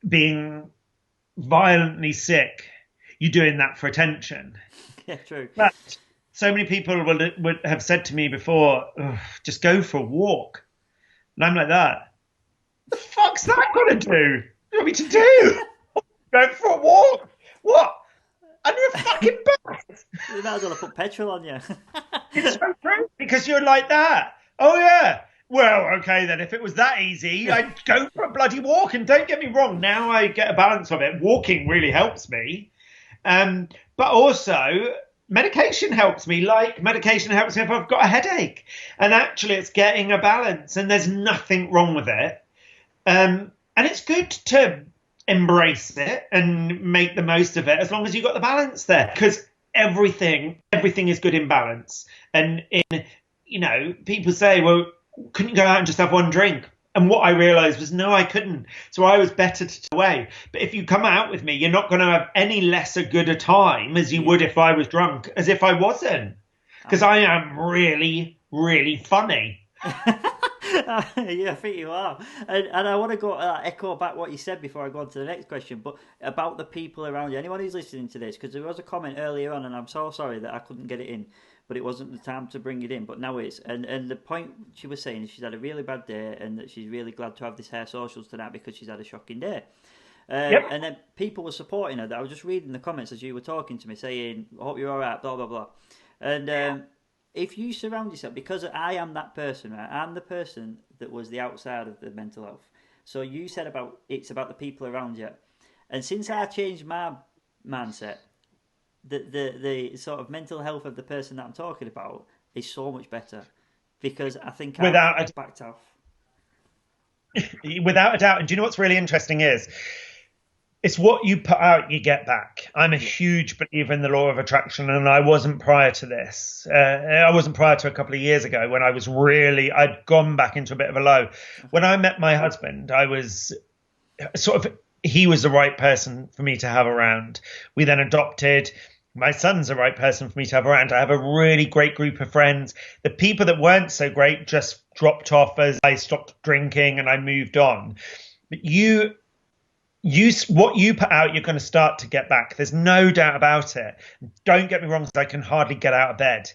B: being violently sick, "You're doing that for attention."
A: yeah, true.
B: But so many people would have said to me before, "Ugh, just go for a walk," and I'm like that. The fuck's that got to do? What do you want me to do? Go for a walk? What? Under a fucking bus?
A: You might as well have put petrol on you.
B: It's so true because you're like that. Oh yeah. Well, okay then. If it was that easy, I'd go for a bloody walk. And don't get me wrong, now I get a balance of it. Walking really helps me, but also medication helps me. Like medication helps me if I've got a headache. And actually, it's getting a balance, and there's nothing wrong with it. And it's good to embrace it and make the most of it as long as you've got the balance there, because everything is good in balance. And in, people say, well, couldn't you go out and just have one drink? And what I realized was, no, I couldn't. So I was better to stay away. But if you come out with me, you're not going to have any less a good a time as you would if I was drunk, as if I wasn't. Because I am really, really funny.
A: Yeah, I think you are, and I want to go echo back what you said before I go on to the next question, but about the people around you. Anyone who's listening to this, because there was a comment earlier on, and I'm so sorry that I couldn't get it in, but it wasn't the time to bring it in, but now it is. And the point she was saying is she's had a really bad day, and that she's really glad to have this hair socials tonight because she's had a shocking day.
B: Yep.
A: And then people were supporting her. That I was just reading the comments as you were talking to me, saying, "I hope you're all right," blah blah blah, and. If you surround yourself, because I am that person, right? I'm the person that was the outside of the mental health. So you said it's about the people around you, and since I changed my mindset, the sort of mental health of the person that I'm talking about is so much better because I think I've backed off.
B: Without a doubt. And do you know what's really interesting is it's what you put out, you get back. I'm a huge believer in the law of attraction, and I wasn't prior to this. I wasn't prior to a couple of years ago when I'd gone back into a bit of a low. When I met my husband, I was he was the right person for me to have around. We then adopted. My son's the right person for me to have around. I have a really great group of friends. The people that weren't so great just dropped off as I stopped drinking and I moved on. But what you put out, you're going to start to get back. There's no doubt about it. Don't get me wrong, I can hardly get out of bed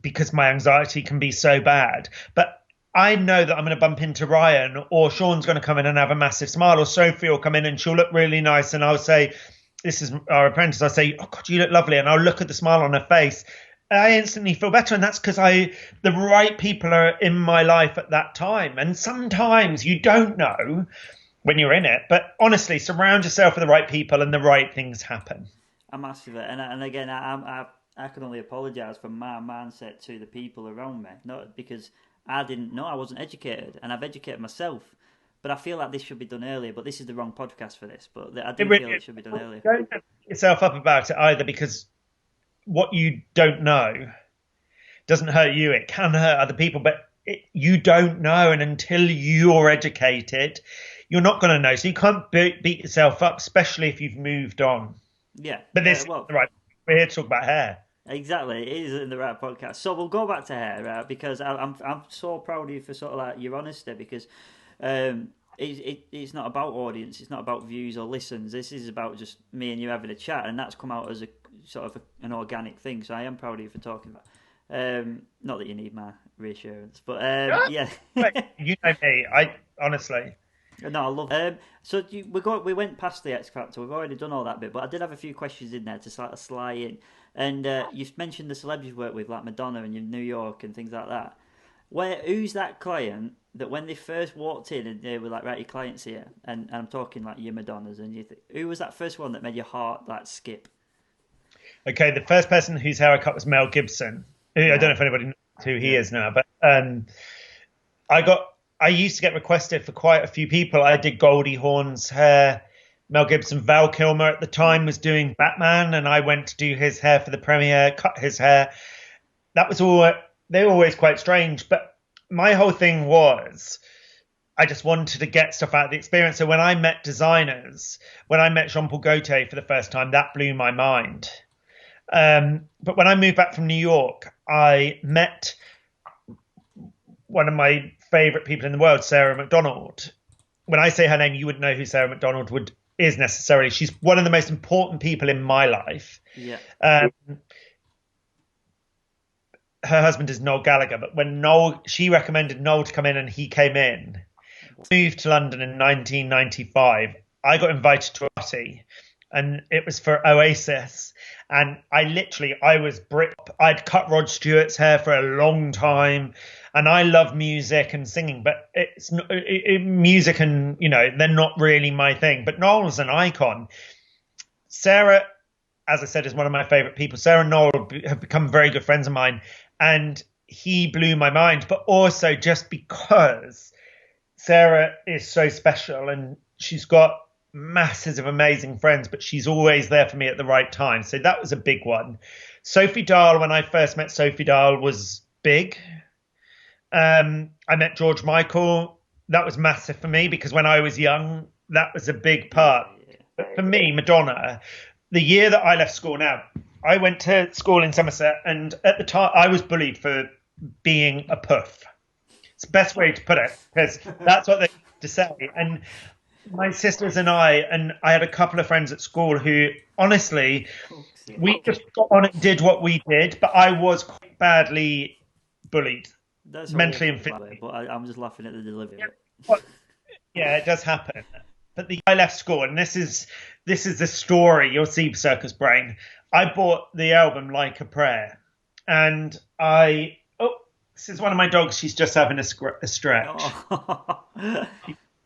B: because my anxiety can be so bad. But I know that I'm going to bump into Ryan, or Sean's going to come in and have a massive smile, or Sophie will come in and she'll look really nice, and I'll say, this is our apprentice, I'll say, oh God, you look lovely, and I'll look at the smile on her face. I instantly feel better, and that's because the right people are in my life at that time. And sometimes you don't know when you're in it, but honestly, surround yourself with the right people and the right things happen.
A: I'm massive, and again, I can only apologise for my mindset to the people around me, not because I didn't know, I wasn't educated, and I've educated myself. But I feel like this should be done earlier. But this is the wrong podcast for this. But I do feel it should be done earlier.
B: Don't beat yourself up about it either, because what you don't know doesn't hurt you. It can hurt other people, but you don't know, and until you're educated, you're not going to know. So you can't beat yourself up, especially if you've moved on.
A: Yeah.
B: But this is right. We're here to talk about hair.
A: Exactly, it is in the right podcast. So we'll go back to hair, right? Because I'm so proud of you for sort of like your honesty, because it's not about audience, it's not about views or listens. This is about just me and you having a chat, and that's come out as a sort of an organic thing. So I am proud of you for talking about. Not that you need my reassurance, but yeah.
B: You know me. I honestly.
A: No, I love. So we went past the X Factor. We've already done all that bit, but I did have a few questions in there to sort of slide in. And you've mentioned the celebs you've worked with, like Madonna and New York and things like that. Who's that client that when they first walked in and they were like, right, your client's here, and I'm talking like your Madonnas, and who was that first one that made your heart like skip?
B: Okay, the first person whose hair I cut was Mel Gibson. I don't know if anybody knows who he is now, but I used to get requested for quite a few people. I did Goldie Hawn's hair, Mel Gibson. Val Kilmer at the time was doing Batman, and I went to do his hair for the premiere, cut his hair. That was all. They were always quite strange, but my whole thing was I just wanted to get stuff out of the experience. So when I met designers, when I met Jean Paul Gaultier for the first time, that blew my mind. But when I moved back from New York, I met one of my favorite people in the world, Sarah McDonald. When I say her name, you wouldn't know who Sarah McDonald is necessarily. She's one of the most important people in my life.
A: Yeah.
B: Her husband is Noel Gallagher, but when she recommended Noel to come in and he came in, moved to London in 1995, I got invited to a party and it was for Oasis. And I was Brit. I'd cut Rod Stewart's hair for a long time and I love music and singing, but music and, they're not really my thing. But Noel's an icon. Sarah, as I said, is one of my favorite people. Sarah and Noel have become very good friends of mine. And he blew my mind, but also just because Sarah is so special and she's got masses of amazing friends, but she's always there for me at the right time. So that was a big one. Sophie Dahl, when I first met Sophie Dahl, was big. I met George Michael. That was massive for me because when I was young, that was a big part. But for me, Madonna, the year that I left school now, I went to school in Somerset, and at the time I was bullied for being a puff. It's the best way to put it, because that's what they used to say. And my sisters and I had a couple of friends at school who, honestly, we just got on and did what we did, but I was quite badly bullied, mentally and physically.
A: But I'm just laughing at the delivery.
B: Yeah, it does happen. But I left school, and this is the story. You'll see Circus Brain. I bought the album Like a Prayer, and this is one of my dogs. She's just having a stretch. Oh.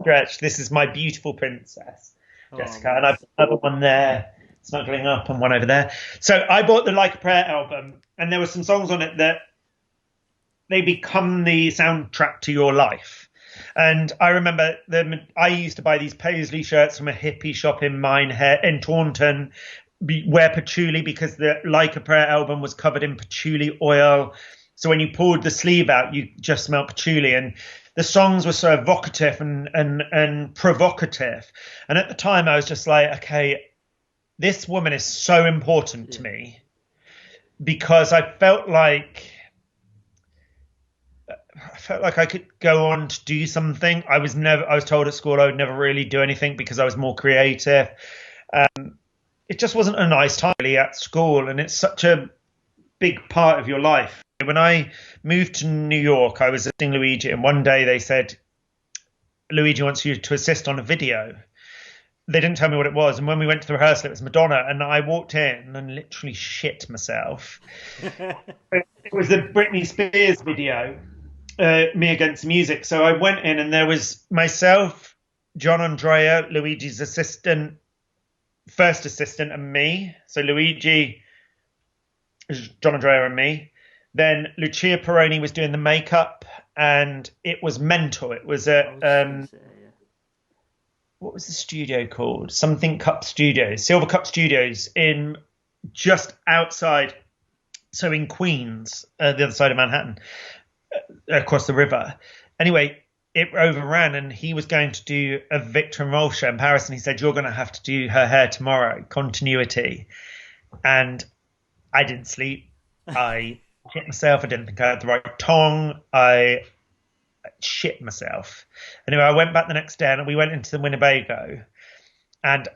B: Stretch. This is my beautiful princess, Jessica, and I've got another one there, snuggling up, and one over there. So I bought the Like a Prayer album, and there were some songs on it that they become the soundtrack to your life. And I remember I used to buy these paisley shirts from a hippie shop in Minehead, in Taunton, wear patchouli because the Like a Prayer album was covered in patchouli oil. So when you pulled the sleeve out, you just smelled patchouli. And the songs were so evocative and provocative. And at the time, I was just like, okay, this woman is so important to me, because I felt like I could go on to do something. I was told at school I would never really do anything because I was more creative. It just wasn't a nice time really at school, and it's such a big part of your life. When I moved to New York, I was assisting Luigi, and one day they said, Luigi wants you to assist on a video. They didn't tell me what it was, and when we went to the rehearsal, it was Madonna, and I walked in and literally shit myself. It was the Britney Spears video, Me Against the Music. So I went in, and there was myself, John Andrea, Luigi's first assistant, and me. So Luigi, John Andrea, and me. Then Lucia Peroni was doing the makeup, and it was mental. It was what was the studio called? Something Cup Studios, Silver Cup Studios, in just outside, so in Queens, the other side of Manhattan, across the river. Anyway, it overran, and he was going to do a Victor and Rolf show in Paris, and he said, you're going to have to do her hair tomorrow, continuity. And I didn't sleep. I hit myself. I didn't think I had the right tongue. shit myself. Anyway, I went back the next day and we went into the Winnebago, and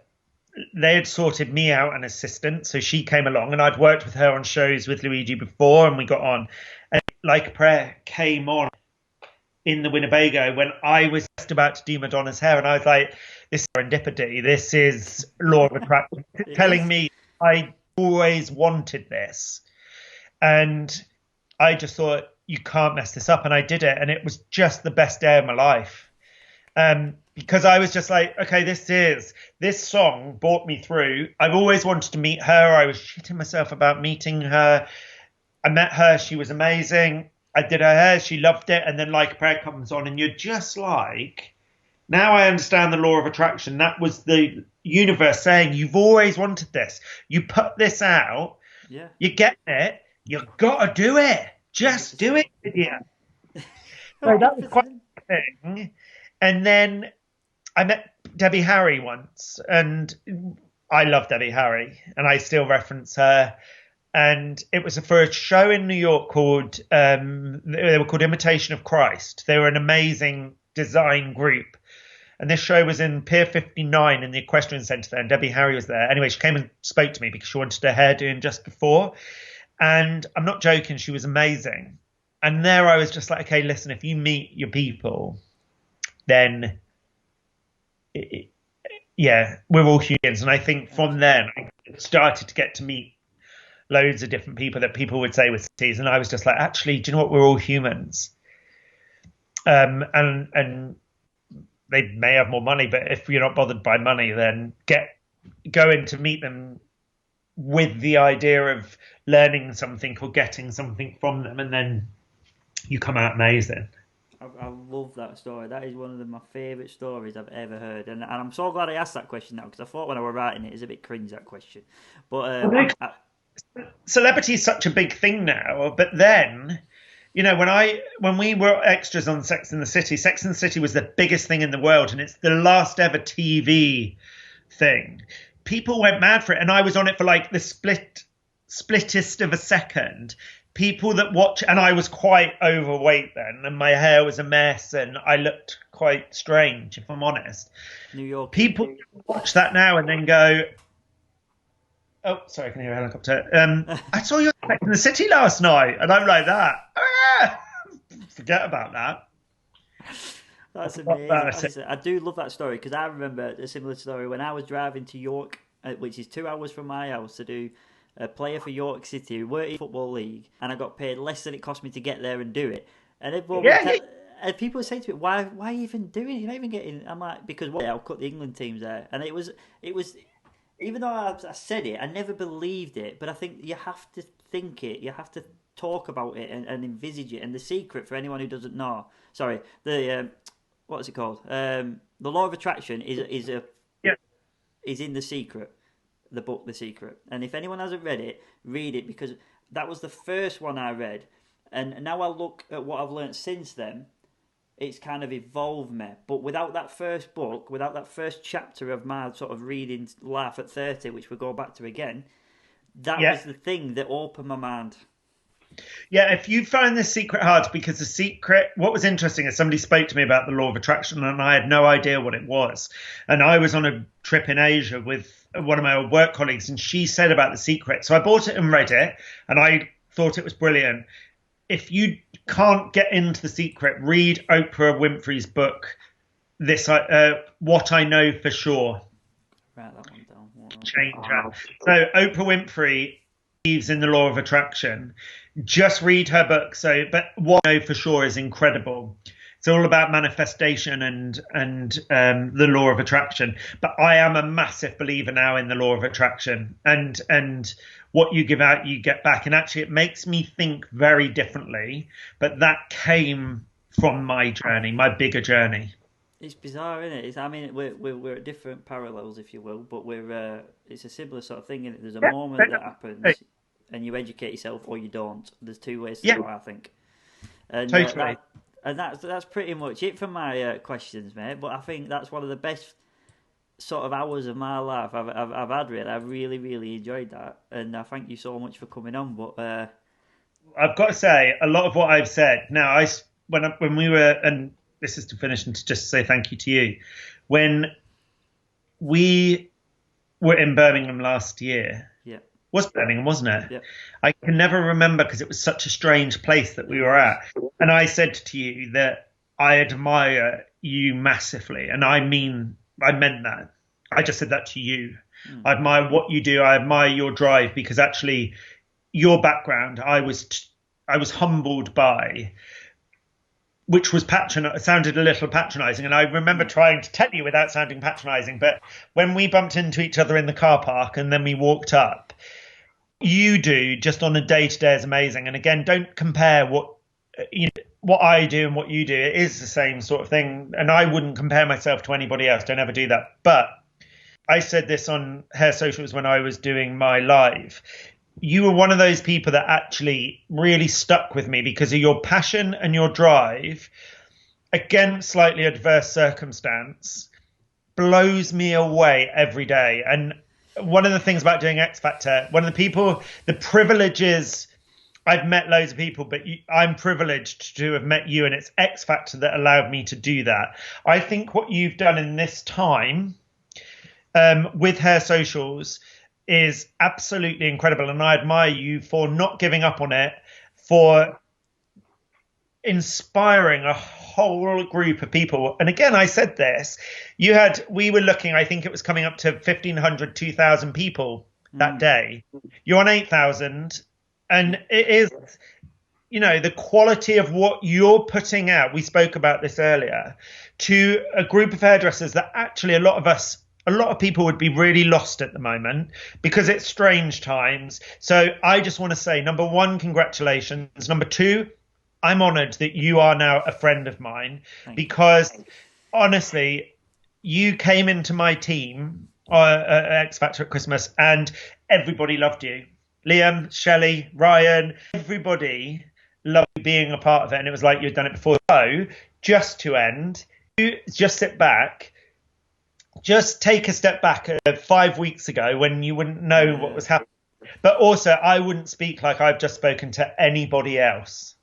B: they had sorted me out an assistant, so she came along, and I'd worked with her on shows with Luigi before, and we got on. And Like a Prayer came on in the Winnebago when I was just about to do Madonna's hair, and I was like, this is serendipity. This is law of attraction telling me I always wanted this. And I just thought, you can't mess this up. And I did it. And it was just the best day of my life. Because I was just like, okay, this song brought me through. I've always wanted to meet her. I was shitting myself about meeting her. I met her. She was amazing. I did her hair. She loved it. And then Like a Prayer comes on, and you're just like, now I understand the law of attraction. That was the universe saying, you've always wanted this. You put this out.
A: Yeah.
B: You're getting it. You've got to do it. Just do it, idiot. So that was quite a thing. And then I met Debbie Harry once, and I love Debbie Harry, and I still reference her. And it was for a show in New York called, they were called Imitation of Christ. They were an amazing design group. And this show was in Pier 59 in the Equestrian Centre there, and Debbie Harry was there. Anyway, she came and spoke to me because she wanted her hair doing just before. And I'm not joking, she was amazing. And there I was just like, okay, listen, if you meet your people, then, we're all humans. And I think from then I started to get to meet loads of different people that people would say were cities. And I was just like, actually, do you know what? We're all humans. And they may have more money, but if you're not bothered by money, then go in to meet them with the idea of learning something or getting something from them, and then you come out amazing.
A: I love that story. That is one of my favourite stories I've ever heard, and I'm so glad I asked that question now, because I thought when I was writing it was a bit cringe, that question. But
B: celebrity is such a big thing now, but then, you know, when we were extras on Sex and the City was the biggest thing in the world, and it's the last ever TV thing. People went mad for it, and I was on it for like the splittest of a second. People that watch, and I was quite overweight then, and my hair was a mess, and I looked quite strange, if I'm honest.
A: New York.
B: People watch that now and then go, oh, sorry, I can hear a helicopter. I saw you in Sex and the City last night, and I'm like that. Forget about that.
A: That's amazing. I do love that story, because I remember a similar story when I was driving to York, which is 2 hours from my house, to do a player for York City who worked in the Football League, and I got paid less than it cost me to get there and do it. And everyone and people would say to me, why are you even doing it? You're not even getting... I'm like, because I'll cut the England teams there. And it was even though I said it, I never believed it, but I think you have to think it, you have to talk about it and envisage it. And The Secret, for anyone who doesn't know, what's it called? The Law of Attraction is in The Secret, the book The Secret. And if anyone hasn't read it, read it, because that was the first one I read. And now I look at what I've learned since then, it's kind of evolved me. But without that first book, without that first chapter of my sort of reading Life at 30, which we'll go back to again, that was the thing that opened my mind.
B: Yeah, if you find The Secret hard, because The Secret, what was interesting is somebody spoke to me about the law of attraction, and I had no idea what it was. And I was on a trip in Asia with one of my old work colleagues, and she said about The Secret. So I bought it and read it, and I thought it was brilliant. If you can't get into The Secret, read Oprah Winfrey's book, What I Know for Sure.
A: Write that one down.
B: Changer. So Oprah Winfrey believes in the law of attraction. Just read her book. But What I Know for Sure is incredible. It's all about manifestation and the law of attraction. But I am a massive believer now in the law of attraction, and what you give out, you get back. And actually, it makes me think very differently. But that came from my journey, my bigger journey.
A: It's bizarre, isn't it? I mean, we're at different parallels, if you will, but it's a similar sort of thing, isn't it? There's a moment that happens, and you educate yourself, or you don't. There's two ways to go, I think. And,
B: totally.
A: And that's pretty much it for my questions, mate. But I think that's one of the best sort of hours of my life I've had. Really, I really, really enjoyed that, and I thank you so much for coming on. But
B: I've got to say, a lot of what I've said now, when we were, and this is to finish and to just say thank you to you, when we were in Birmingham last year.
A: Yeah.
B: Was Birmingham, wasn't it?
A: Yeah.
B: I can never remember because it was such a strange place that we were at. And I said to you that I admire you massively, and I meant that. I just said that to you. I admire what you do. I admire your drive, because actually your background I was humbled by, which was sounded a little patronizing. And I remember trying to tell you without sounding patronizing, but when we bumped into each other in the car park and then we walked up, you do just on a day-to-day is amazing. And again, don't compare what I do and what you do. It is the same sort of thing. And I wouldn't compare myself to anybody else. Don't ever do that. But I said this on Hair Socials when I was doing my live. You were one of those people that actually really stuck with me because of your passion and your drive against slightly adverse circumstance. Blows me away every day. And one of the things about doing X Factor, the privileges, I've met loads of people, but I'm privileged to have met you, and it's X Factor that allowed me to do that. I think what you've done in this time with Hair Socials is absolutely incredible, and I admire you for not giving up on it, for inspiring a whole group of people. And again, I said this, we were looking, I think it was coming up to 1,500, 2,000 people that day. You're on 8,000, and it is, the quality of what you're putting out. We spoke about this earlier, to a group of hairdressers that actually a lot of people would be really lost at the moment because it's strange times. So I just want to say, number one, congratulations. Number two, I'm honoured that you are now a friend of mine, because honestly, you came into my team at X Factor at Christmas and everybody loved you. Liam, Shelley, Ryan, everybody loved being a part of it. And it was like you'd done it before. So just to end, you just sit back. Just take a step back 5 weeks ago when you wouldn't know what was happening. But also, I wouldn't speak like I've just spoken to anybody else.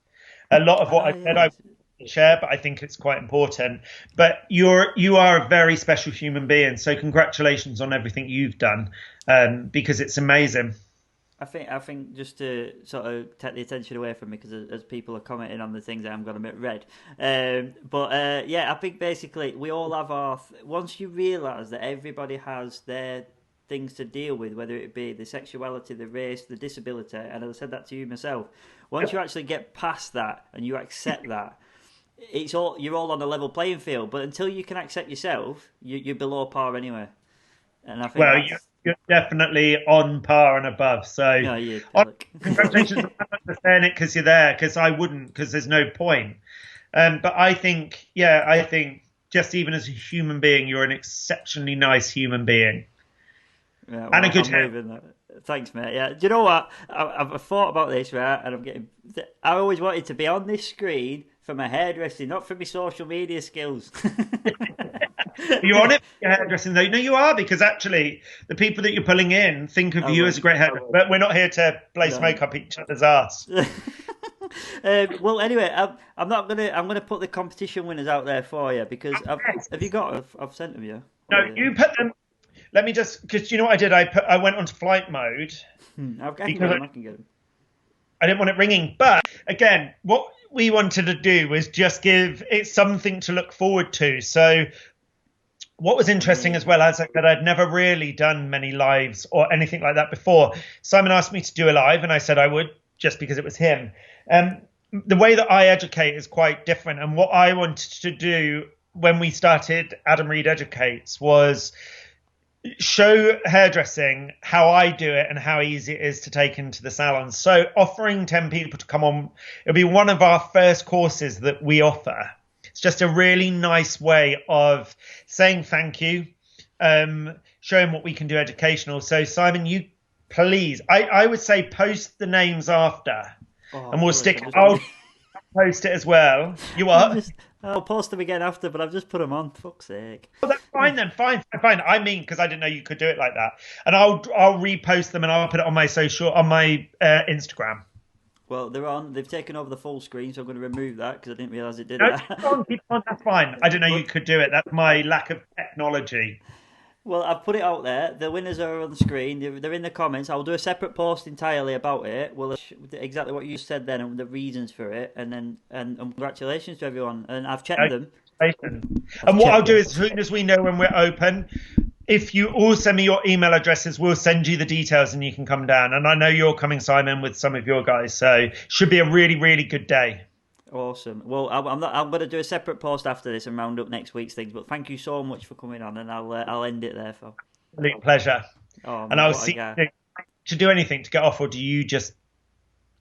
B: A lot of what I said I wouldn't share, but I think it's quite important. But you are a very special human being. So congratulations on everything you've done, because it's amazing.
A: I think just to sort of take the attention away from me, because as people are commenting on the things, I'm going to red. I think basically we all have once you realise that everybody has their things to deal with, whether it be the sexuality, the race, the disability, and I said that to you myself, once you actually get past that and you accept that, you're all on a level playing field. But until you can accept yourself, you're below par anyway. And I think
B: you're definitely on par and above. So congratulations. I'm not saying it because you're there, because I wouldn't, because there's no point. But I think just even as a human being, you're an exceptionally nice human being.
A: Yeah, well,
B: and a good hair.
A: Thanks, mate. Yeah, do you know what? I've thought about this, right? And I always wanted to be on this screen for my hairdressing, not for my social media skills.
B: You're on it for your hairdressing, though. No, you are, because actually the people that you're pulling in think of you as a great hairdresser. But we're not here to play smoke up each other's arse.
A: Well, anyway, I'm gonna put the competition winners out there for you, because have you got? I've sent them you.
B: No, you put them. Let me just, because you know what I did? I went onto flight mode.
A: I can get them.
B: I didn't want it ringing, but again, what we wanted to do was just give it something to look forward to. So what was interesting as well, as I said, I'd never really done many lives or anything like that before. Simon asked me to do a live, and I said I would, just because it was him. The way that I educate is quite different, and what I wanted to do when we started Adam Reed Educates was show hairdressing how I do it and how easy it is to take into the salon. So offering 10 people to come on, it'll be one of our first courses that we offer. It's just a really nice way of saying thank you, showing what we can do educational. So Simon, you please, I would say post the names after, and we'll I'll post it as well. You are?
A: I'll post them again after, but I've just put them on. Fuck's sake.
B: Well, that's fine then. Fine. I mean, because I didn't know you could do it like that. And I'll repost them and I'll put it on my Instagram.
A: Well, they're on. They've taken over the full screen, so I'm going to remove that because I didn't realise it did
B: No,
A: that.
B: keep on. That's fine. I didn't know you could do it. That's my lack of technology.
A: Well, I've put it out there. The winners are on the screen. They're in the comments. I'll do a separate post entirely about it. Well, exactly what you said then and the reasons for it, and congratulations to everyone. And I've checked them.
B: And what I'll do is, as soon as we know when we're open, if you all send me your email addresses, we'll send you the details and you can come down. And I know you're coming, Simon, with some of your guys, so should be a really, really good day.
A: Awesome. Well, I'm going to do a separate post after this and round up next week's things. But thank you so much for coming on, and I'll end it there, Phil.
B: Absolute pleasure.
A: Oh,
B: and I'll see you to do anything to get off, or do you just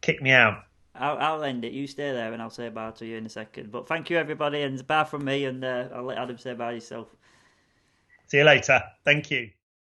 B: kick me out?
A: I'll end it. You stay there, and I'll say bye to you in a second. But thank you, everybody, and bye from me. And I'll let Adam say bye yourself.
B: See you later. Thank you.